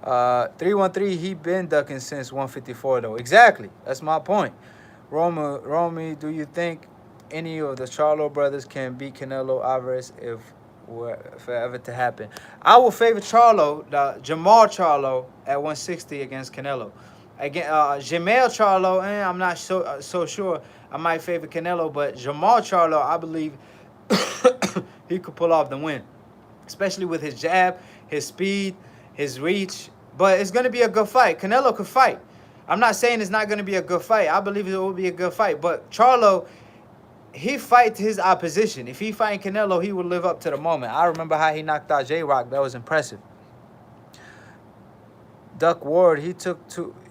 A: 313, he been ducking since 154, though. Exactly. That's my point. Romy, do you think any of the Charlo brothers can beat Canelo Alvarez if ever to happen? I will favor Charlo, Jamal Charlo, at 160 against Canelo. Again, Jamel Charlo, I'm not so sure. I might favor Canelo, but Jamal Charlo, I believe he could pull off the win, especially with his jab, his speed, his reach. But it's going to be a good fight. Canelo could fight. I'm not saying it's not going to be a good fight. I believe it will be a good fight. But Charlo, he fights his opposition. If he fight Canelo, he will live up to the moment. I remember how he knocked out J-Rock. That was impressive. Duck Ward, he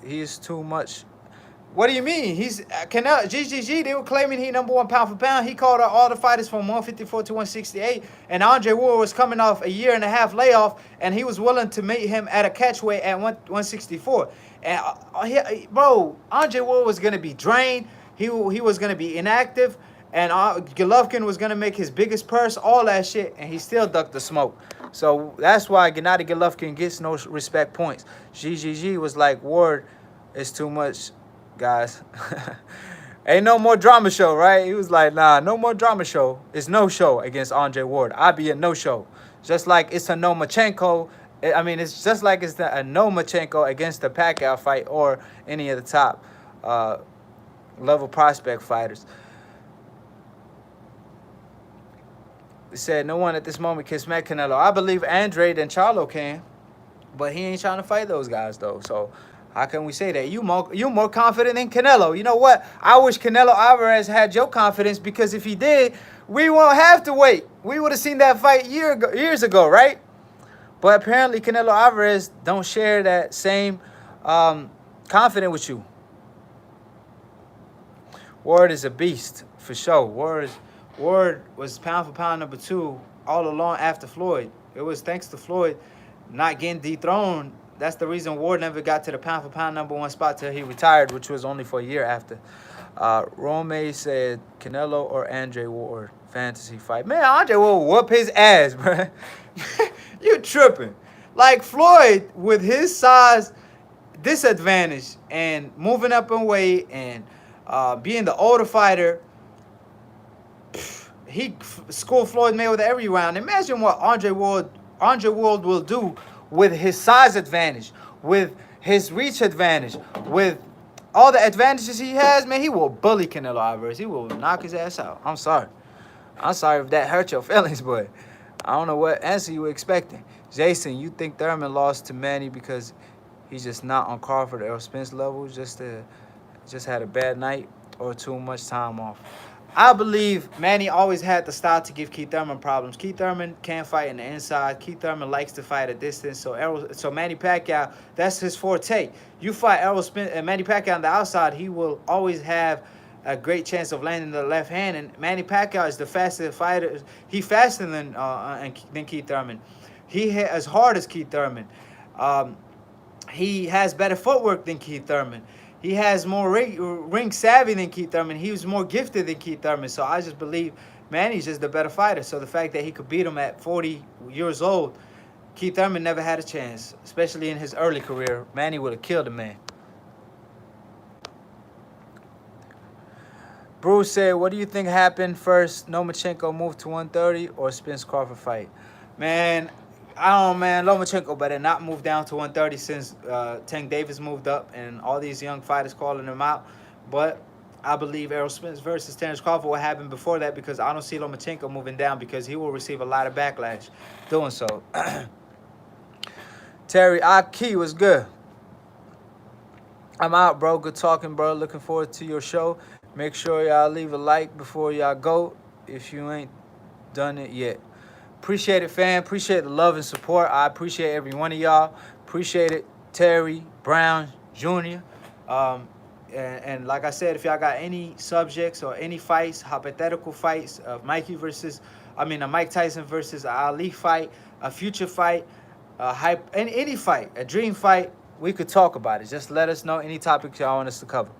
A: is too much. What do you mean? He's Canelo, GGG, they were claiming he #1 pound for pound. He called out all the fighters from 154 to 168. And Andre Ward was coming off a 1.5 year layoff, and he was willing to meet him at a catchweight at 164. And, bro, Andre Ward was going to be drained. He was going to be inactive. And Golovkin was going to make his biggest purse, all that shit, and he still ducked the smoke. So that's why Gennady Golovkin gets no respect points. GGG was like, Ward is too much, guys. Ain't no more drama show, right? He was like, nah, no more drama show. It's no show against Andre Ward. I'd be a no show. Just like it's a no Machenko. I mean, it's just like it's a no Machenko against the Pacquiao fight or any of the top level prospect fighters. Said no one at this moment can smack Canelo. I believe Andrade and Charlo can, but he ain't trying to fight those guys though. So how can we say that? You more confident than Canelo. You know what? I wish Canelo Alvarez had your confidence, because if he did, we won't have to wait. We would have seen that fight years ago, right? But apparently Canelo Alvarez don't share that same confidence with you. Ward is a beast for sure. Ward was pound for pound #2 all along after Floyd. It was thanks to Floyd not getting dethroned. That's the reason Ward never got to the pound for pound #1 spot till he retired, which was only for a year after. Rome said Canelo or Andre Ward fantasy fight. Man, Andre Ward whoop his ass, bro. You tripping. Like Floyd, with his size disadvantage and moving up in weight and being the older fighter, he schooled Floyd Mayweather every round. Imagine what Andre Ward will do with his size advantage, with his reach advantage, with all the advantages he has. Man, he will bully Canelo Alvarez. He will knock his ass out. I'm sorry if that hurt your feelings, but I don't know what answer you were expecting. Jason, you think Thurman lost to Manny because he's just not on Crawford or Spence level, just had a bad night or too much time off? I believe Manny always had the style to give Keith Thurman problems. Keith Thurman can't fight in the inside. Keith Thurman likes to fight at distance. So Manny Pacquiao, that's his forte. You fight Errol Spence and Manny Pacquiao on the outside, he will always have a great chance of landing the left hand. And Manny Pacquiao is the fastest fighter. He's faster than Keith Thurman. He hit as hard as Keith Thurman. He has better footwork than Keith Thurman. He has more ring savvy than Keith Thurman. He was more gifted than Keith Thurman. So I just believe Manny's just the better fighter. So the fact that he could beat him at 40 years old, Keith Thurman never had a chance, especially in his early career. Manny would have killed the man. Bruce said, what do you think happened first? Lomachenko moved to 130 or Spence Crawford fight? Man, Lomachenko better not move down to 130 since Tank Davis moved up and all these young fighters calling him out. But I believe Errol Spence versus Terence Crawford will happen before that, because I don't see Lomachenko moving down, because he will receive a lot of backlash doing so. Terry Aki was good. I'm out, bro. Good talking, bro. Looking forward to your show. Make sure y'all leave a like before y'all go if you ain't done it yet. Appreciate it, fam. Appreciate the love and support. I appreciate every one of y'all. Appreciate it, Terry, Brown, Jr. And like I said, if y'all got any subjects or any fights, hypothetical fights of Mikey versus a Mike Tyson versus a Ali fight, a future fight, any fight, a dream fight, we could talk about it. Just let us know any topics y'all want us to cover.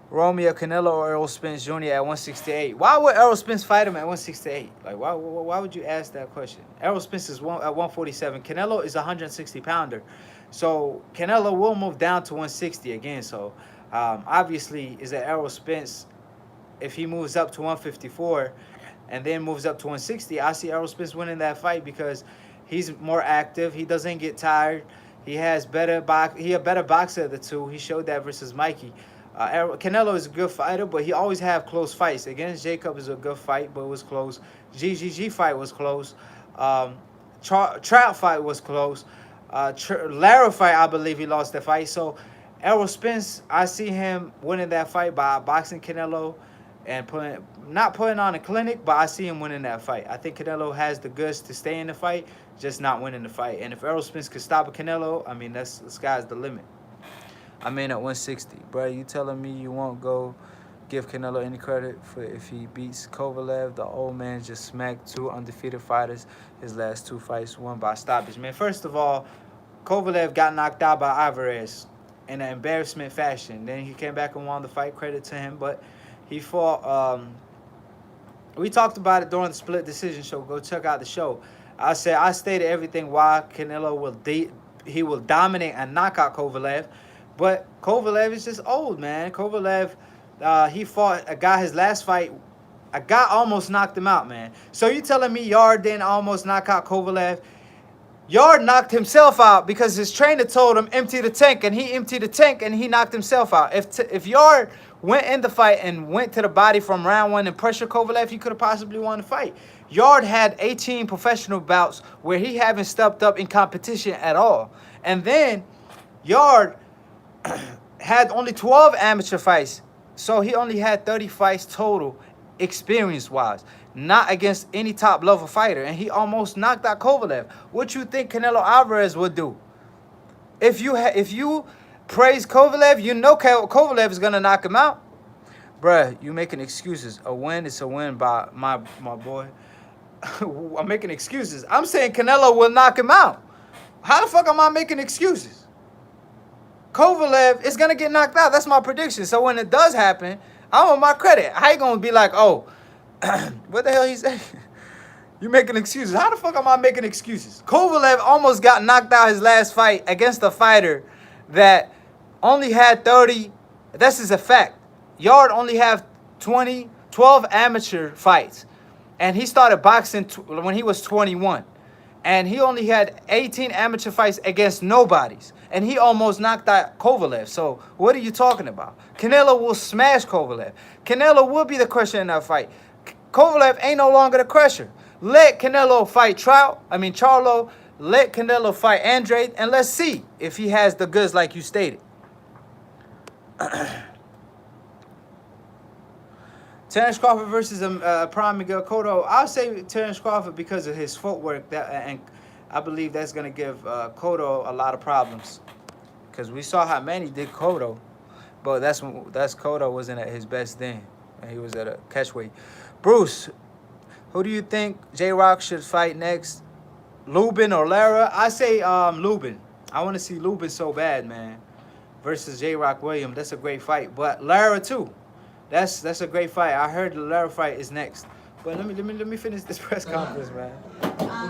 A: Romeo Canelo or Errol Spence Jr. at 168. Why would Errol Spence fight him at 168? Like, why would you ask that question? Errol Spence is at 147. Canelo is a 160 pounder. So Canelo will move down to 160 again. So obviously, is that Errol Spence, if he moves up to 154 and then moves up to 160, I see Errol Spence winning that fight because he's more active. He doesn't get tired. He has a better boxer of the two. He showed that versus Mikey. Canelo is a good fighter, but he always have close fights. Against Jacob is a good fight, but it was close. GGG fight was close. Trout fight was close. Lara fight, I believe he lost that fight. So Errol Spence, I see him winning that fight by boxing Canelo and not putting on a clinic, but I see him winning that fight. I think Canelo has the goods to stay in the fight, just not winning the fight. And if Errol Spence could stop a Canelo, I mean, the sky's the limit. I'm in at 160. Bro, you telling me you won't go give Canelo any credit for if he beats Kovalev? The old man just smacked 2 undefeated fighters. His last 2 fights won by stoppage. Man, first of all, Kovalev got knocked out by Alvarez in an embarrassment fashion. Then he came back and won the fight. Credit to him. But he fought... we talked about it during the split decision show. Go check out the show. I stated everything why Canelo will dominate and knock out Kovalev. But Kovalev is just old, man. Kovalev, he fought a guy his last fight. A guy almost knocked him out, man. So you telling me Yard didn't almost knock out Kovalev? Yard knocked himself out because his trainer told him empty the tank, and he emptied the tank and he knocked himself out. If Yard went in the fight and went to the body from round 1 and pressured Kovalev, he could have possibly won the fight. Yard had 18 professional bouts where he haven't stepped up in competition at all. And then Yard had only 12 amateur fights, so he only had 30 fights total, experience-wise, not against any top-level fighter, and he almost knocked out Kovalev. What you think Canelo Alvarez would do? If you praise Kovalev, you know Kovalev is gonna knock him out. Bruh, you making excuses. A win is a win by my boy. I'm making excuses. I'm saying Canelo will knock him out. How the fuck am I making excuses? Kovalev is going to get knocked out. That's my prediction. So when it does happen, I want my credit. I ain't going to be like, oh, what the hell he say? You making excuses. How the fuck am I making excuses? Kovalev almost got knocked out his last fight against a fighter that only had 30. This is a fact. Yard only have 12 amateur fights. And he started boxing when he was 21. And he only had 18 amateur fights against nobodies. And he almost knocked out Kovalev. So what are you talking about? Canelo will smash Kovalev. Canelo will be the crusher in that fight. Kovalev ain't no longer the crusher. Let Canelo fight Charlo. Let Canelo fight Andrade. And let's see if he has the goods like you stated. Terence Crawford versus Prime Miguel Cotto. I'll say Terence Crawford because of his footwork, and I believe that's going to give Cotto a lot of problems. Because we saw how Manny did Cotto, but that's Cotto wasn't at his best then, and he was at a catchweight. Bruce, who do you think J-Rock should fight next? Lubin or Lara? I say Lubin. I want to see Lubin so bad, man. Versus J-Rock Williams. That's a great fight. But Lara too. That's a great fight. I heard the Lara fight is next. But let me finish this press conference, man.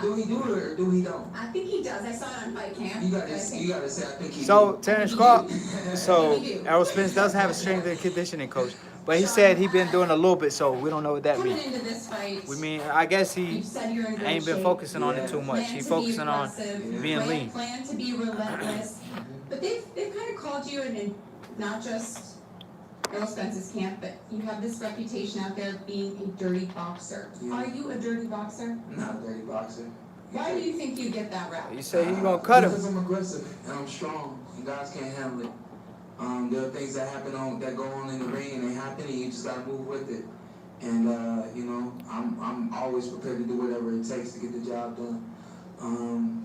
D: Do he do it or do he don't?
B: I think he does. I saw it on Fight Camp.
D: You gotta say I think he
A: So
D: do.
A: Terence Crawford. So Errol Spence does have a strength and conditioning coach, but he said he been doing a little bit, so we don't know what that
B: Coming
A: means.
B: into this fight,
A: We mean I guess he
B: you've said you're in good
A: ain't been
B: shape.
A: focusing on it too much.
B: Plan
A: He
B: to be
A: focusing on
B: aggressive,
A: being lean.
B: Plan to be relentless. But they've kind of called you in not just Errol Spence's camp, but you have this reputation out there of being a dirty boxer.
D: Yeah.
B: Are you a dirty boxer?
D: I'm not a dirty boxer.
B: Why do you think you get that rap?
A: You say he gonna cut
D: Because
A: him.
D: I'm aggressive and I'm strong and guys can't handle it. There are things that that go on in the ring and they happen and you just gotta move with it. And you know, I'm always prepared to do whatever it takes to get the job done.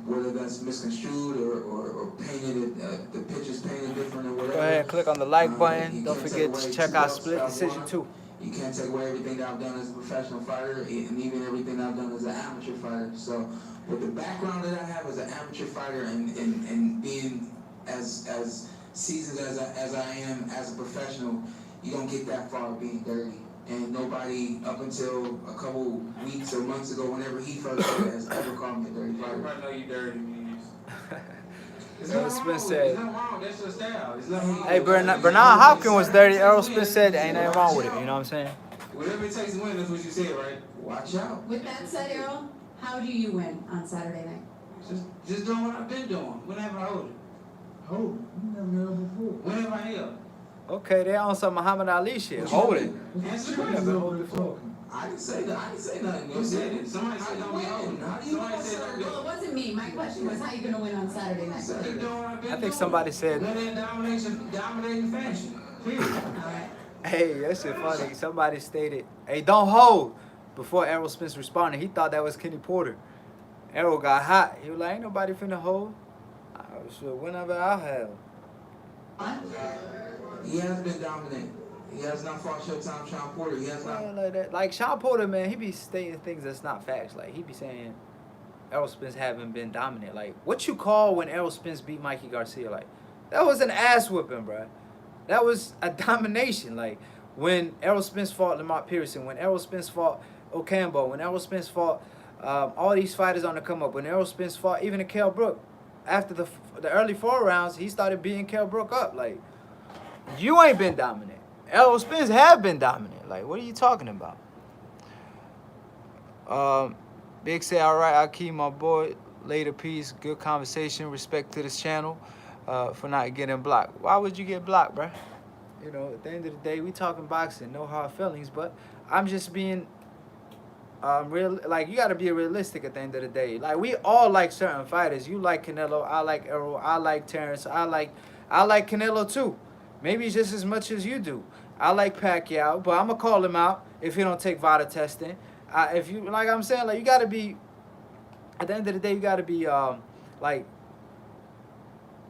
D: Whether that's misconstrued or painted, the picture's painted different or whatever.
A: Go ahead and click on the like
D: You
A: button.
D: can't
A: Don't
D: take
A: forget
D: away
A: to check
D: two
A: out
D: belts
A: Split
D: without
A: Decision
D: one.
A: 2.
D: You can't take away everything that I've done as a professional fighter and even everything that I've done as an amateur fighter. So with the background that I have as an amateur fighter and being as seasoned as I am as a professional, you don't get that far being dirty. And nobody up until a couple weeks or months ago, whenever he first said it, has ever called me a dirty fighter.
C: Everybody know you dirty, man.
A: Errol Spence said.
C: It's nothing wrong. That's your style. It's nothing wrong.
A: Hey, Bernard Hopkins was dirty. Errol Spence said ain't nothing wrong with it. You know what I'm saying?
C: Whatever it takes to win, that's what you said, right?
D: Watch out.
B: With that said, Errol, how do you win on Saturday night?
C: Just doing what I've been doing. Whenever I hold it.
E: Hold it. You never held before.
C: Whenever I held.
A: Okay, they on some Muhammad Ali shit. Hold it.
C: Answer the
E: You
C: question.
E: never held before.
D: I didn't say that. I didn't say nothing.
C: You said it. Somebody
D: How
C: said
D: you
C: don't be holding.
D: win? How do you
C: Somebody
D: win,
C: said
D: sir?
C: don't be
B: Well, it wasn't me. My question was how you going to win on Saturday night?
C: Keep doing what I've been
A: I think
C: doing.
A: somebody said,
C: Let it dominating fashion. Period.
B: All right.
A: hey, that shit funny. Somebody stated, hey, don't hold. Before Errol Spence responded, he thought that was Kenny Porter. Errol got hot. He was like, ain't nobody finna hold. I was sure whenever I have.
D: He has been dominant. He has not fought Showtime Shawn Porter. He has not.
A: Like that. Like Shawn Porter, man, he be stating things that's not facts. Like he be saying Errol Spence haven't been dominant. Like what you call when Errol Spence beat Mikey Garcia? Like that was an ass whooping, bro. That was a domination. Like when Errol Spence fought Lamont Pearson, when Errol Spence fought Ocampo, when Errol Spence fought all these fighters on the come up, when Errol Spence fought even a Kell Brook. After the early 4 rounds, he started beating Kell Brook up. Like you ain't been dominant. Errol Spence have been dominant. Like, what are you talking about? Big say, all right, Akeem, my boy. Later, peace. Good conversation. Respect to this channel for not getting blocked. Why would you get blocked, bruh? You know, at the end of the day, we talking boxing. No hard feelings. But I'm just being real. Like, you got to be realistic at the end of the day. Like, we all like certain fighters. You like Canelo. I like Errol. I like Terence. I like Canelo, too. Maybe just as much as you do. I like Pacquiao, but I'm gonna call him out if he don't take VADA testing. If you like, I'm saying, like you gotta be. At the end of the day, you gotta be like.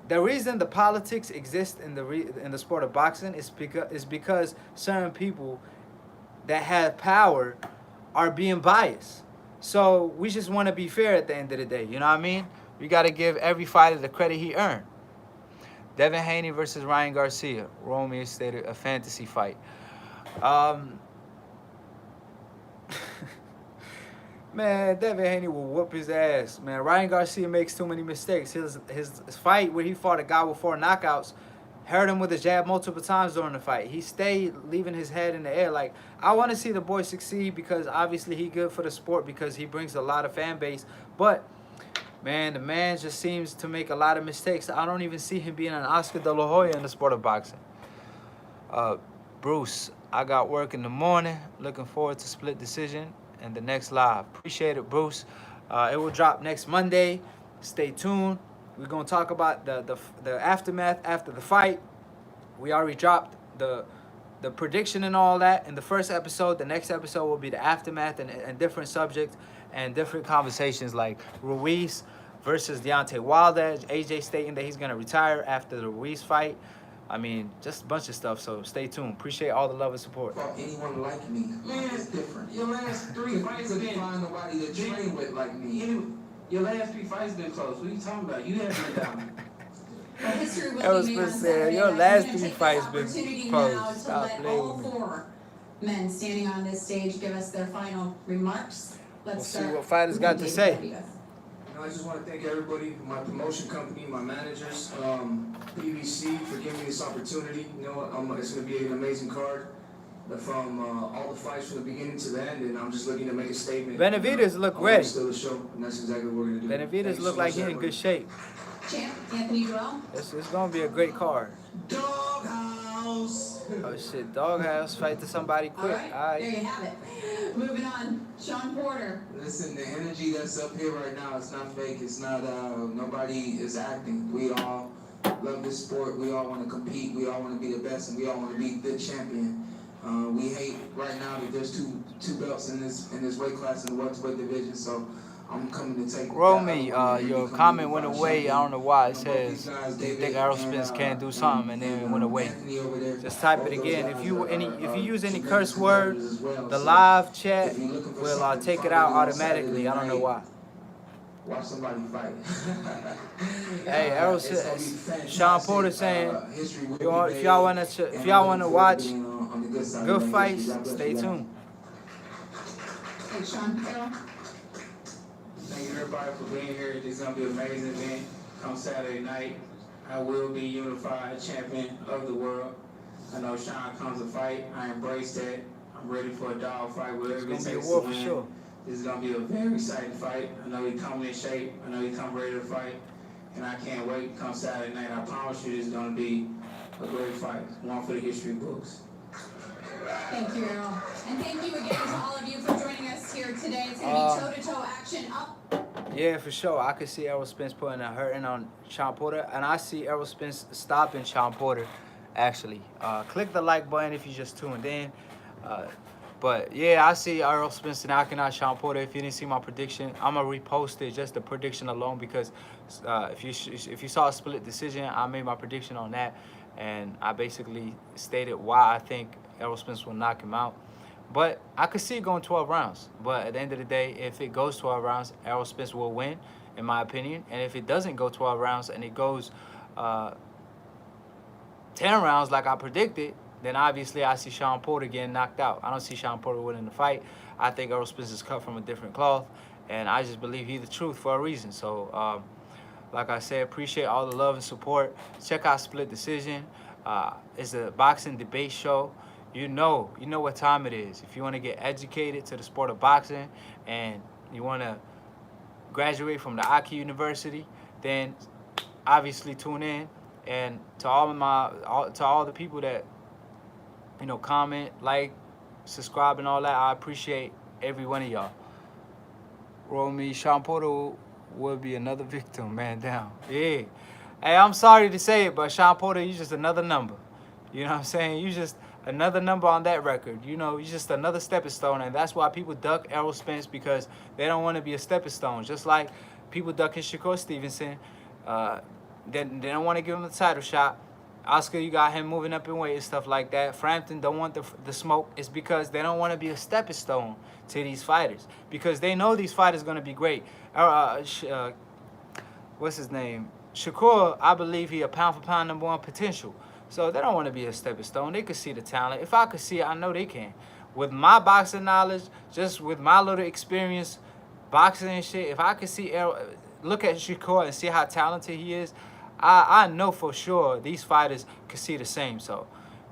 A: The reason the politics exist in the sport of boxing is because certain people that have power are being biased. So we just want to be fair at the end of the day. You know what I mean? We gotta give every fighter the credit he earned. Devin Haney versus Ryan Garcia. Romeo stated a fantasy fight. Man, Devin Haney will whoop his ass. Man, Ryan Garcia makes too many mistakes. His fight where he fought a guy with 4 knockouts hurt him with a jab multiple times during the fight. He stayed leaving his head in the air. Like, I want to see the boy succeed because obviously he good for the sport because he brings a lot of fan base. But man, the man just seems to make a lot of mistakes. I don't even see him being an Oscar De La Hoya in the sport of boxing. Bruce, I got work in the morning. Looking forward to split decision and the next live. Appreciate it, Bruce. It will drop next Monday. Stay tuned. We're going to talk about the aftermath after the fight. We already dropped the prediction and all that in the first episode. The next episode will be the aftermath and different subjects and different conversations like Ruiz versus Deontay Wilder. AJ stating that he's going to retire after the Ruiz fight. I mean, just a bunch of stuff, so stay tuned. Appreciate all the love and support.
D: Fought anyone like me.
C: Man,
D: It's different.
C: Your last 3 fights have
D: Couldn't
C: been.
D: find nobody to train with like me.
C: Your last 3 fights been close. What are you talking about? You haven't been down.
B: Well, history will
A: Errol
B: be made on
A: Spence said,
B: Saturday
A: your
B: night.
A: last
B: I'm gonna
A: 3
B: take
A: fights
B: this
A: been
B: opportunity
A: close.
B: now to
A: Stop
B: let
A: playing
B: all
A: with me.
B: 4 men standing on this stage give us their final remarks. Let's
A: We'll see
B: start
A: what fighters
B: with
A: got to
B: David
A: say.
B: Rodriguez.
F: I just want to thank everybody, my promotion company, my managers, PBC for giving me this opportunity. You know, it's going to be an amazing card from all the fights from the beginning to the end, and I'm just looking to make a statement.
A: Benavidez look
F: I wanna
A: ready.
F: Steal the show, and that's exactly what we're going to do. Thank
A: Benavidez
F: you
A: look
F: so
A: like
F: much,
A: he in
F: everybody.
A: good shape.
B: Champ, Anthony Joel.
A: It's going to be a great card.
E: Doghouse.
A: Oh, shit. Doghouse fight to somebody
B: All
A: quick.
B: right, there you have it. Moving on, Shawn Porter.
D: Listen, the energy that's up here right now, it's not fake. It's not, nobody is acting. We all love this sport. We all want to compete. We all want to be the best, and we all want to be the champion. We hate right now that there's two belts in this weight class in the welterweight division. So I'm coming to take
A: Romy,
D: that other one and
A: your
D: become
A: comment
D: the
A: went
D: unified
A: away. I
D: champion.
A: don't know why. It
D: You know, both these
A: says,
D: guys,
A: "Do you
D: David
A: think Errol
D: and
A: Spence can do something?" And then it went away.
D: Anthony over there,
A: Just type it
D: both those
A: again.
D: guys
A: If you
D: are
A: use any
D: tremendous
A: curse word,
D: competitors as well.
A: the
D: So
A: live chat
D: if you're looking for
A: will
D: something
A: take it
D: fun to
A: out
D: do on
A: automatically.
D: Saturday
A: I don't know
D: night,
A: why.
D: watch somebody fight.
A: Hey, Errol
D: It's gonna be
A: says,
D: fantastic.
A: Sean Porter saying,
D: History will be
A: if y'all
D: made,
A: wanna
D: and
A: if
D: I'm
A: y'all
D: looking
A: wanna
D: forward to
A: watch
D: being on the good side
A: good
D: of that history.
A: fights,
D: God bless
A: stay
D: you guys.
A: tuned.
B: Hey, Sean, Errol.
C: Thank you everybody for being here. This is gonna be an amazing event. Come Saturday night, I will be unified champion of the world. I know Sean comes to fight. I embrace that. I'm ready for a dog fight,
A: It's
C: whatever it
A: gonna be a
C: takes to
A: war for
C: win.
A: sure.
C: This is gonna be a very exciting fight. I know he coming in shape. I know he come ready to fight. And I can't wait to come Saturday night. I promise you this is gonna be a great fight. One for the history books.
B: Thank you, Errol. And thank you again to all of you for joining us here today. It's going to be toe-to-toe action up.
A: Yeah, for sure. I could see Errol Spence putting a hurting on Shawn Porter, and I see Errol Spence stopping Shawn Porter, actually. Click the like button if you just tuned in. But yeah, I see Errol Spence knocking out Shawn Porter. If you didn't see my prediction, I'm gonna repost it, just the prediction alone, because if you saw a split decision, I made my prediction on that, and I basically stated why I think Errol Spence will knock him out. But I could see it going 12 rounds. But at the end of the day, if it goes 12 rounds, Errol Spence will win, in my opinion. And if it doesn't go 12 rounds and it goes 10 rounds like I predicted, then obviously I see Shawn Porter getting knocked out. I don't see Shawn Porter winning the fight. I think Errol Spence is cut from a different cloth, and I just believe he's the truth for a reason. So, like I said, appreciate all the love and support. Check out Split Decision. It's a boxing debate show. You know what time it is. If you want to get educated to the sport of boxing and you want to graduate from the Aki University, then obviously tune in. And to all the people that comment, like, subscribe, and all that, I appreciate every one of y'all. Roll me, Shawn Porter will be another victim, man down. Yeah. Hey, I'm sorry to say it, but Shawn Porter, you just another number. You know what I'm saying? You just another number on that record. You're just another stepping stone, and that's why people duck Errol Spence, because they don't want to be a stepping stone. Just like people ducking Shakur Stevenson, they don't want to give him the title shot. Oscar, you got him moving up in weight and stuff like that. Frampton don't want the smoke. It's because they don't want to be a stepping stone to these fighters, because they know these fighters are going to be great. What's his name? Shakur, I believe he a pound-for-pound #1 potential. So they don't want to be a stepping stone. They could see the talent. If I could see it, I know they can. With my boxing knowledge, just with my little experience boxing and shit, if I could see Errol, look at Shakur and see how talented he is, I know for sure these fighters could see the same. So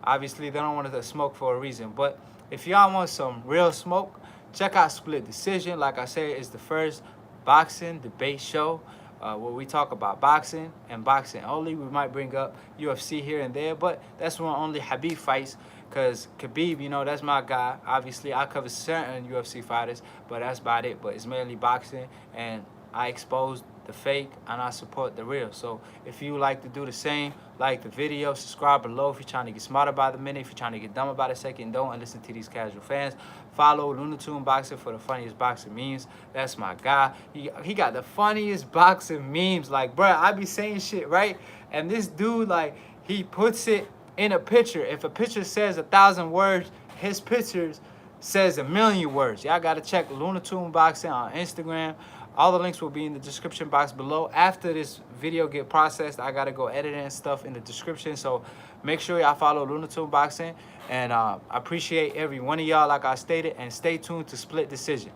A: obviously they don't want to smoke for a reason. But if y'all want some real smoke, check out Split Decision. Like I said, it's the first boxing debate show where we talk about boxing and boxing only. We might bring up UFC here and there, but that's when only Khabib fights, because Khabib, that's my guy. Obviously, I cover certain UFC fighters, but that's about it. But it's mainly boxing, and I expose the fake and I support the real. So if you like to do the same, like the video, subscribe below. If you're trying to get smarter by the minute, if you're trying to get dumber by the second, don't, and listen to these casual fans. Follow Lunatoon Boxing for the funniest boxing memes. That's my guy. He got the funniest boxing memes. Like, bruh, I be saying shit, right? And this dude, like, he puts it in a picture. If a picture says 1,000 words, his pictures says 1,000,000 words. Y'all gotta check Lunatoon Boxing on Instagram. All the links will be in the description box below. After this video get processed, I gotta go edit and stuff in the description. So make sure y'all follow Lunatoon Boxing. And I appreciate every one of y'all, like I stated. And stay tuned to Split Decision,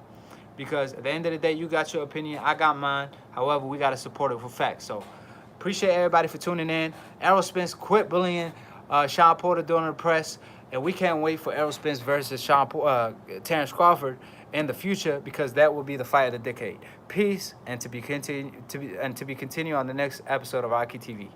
A: because at the end of the day, you got your opinion, I got mine. However, we gotta support it for facts. So appreciate everybody for tuning in. Errol Spence quit bullying Shawn Porter during the press. And we can't wait for Errol Spence versus Terence Crawford in the future, because that will be the fight of the decade. Peace, and to be continued on the next episode of Aki TV.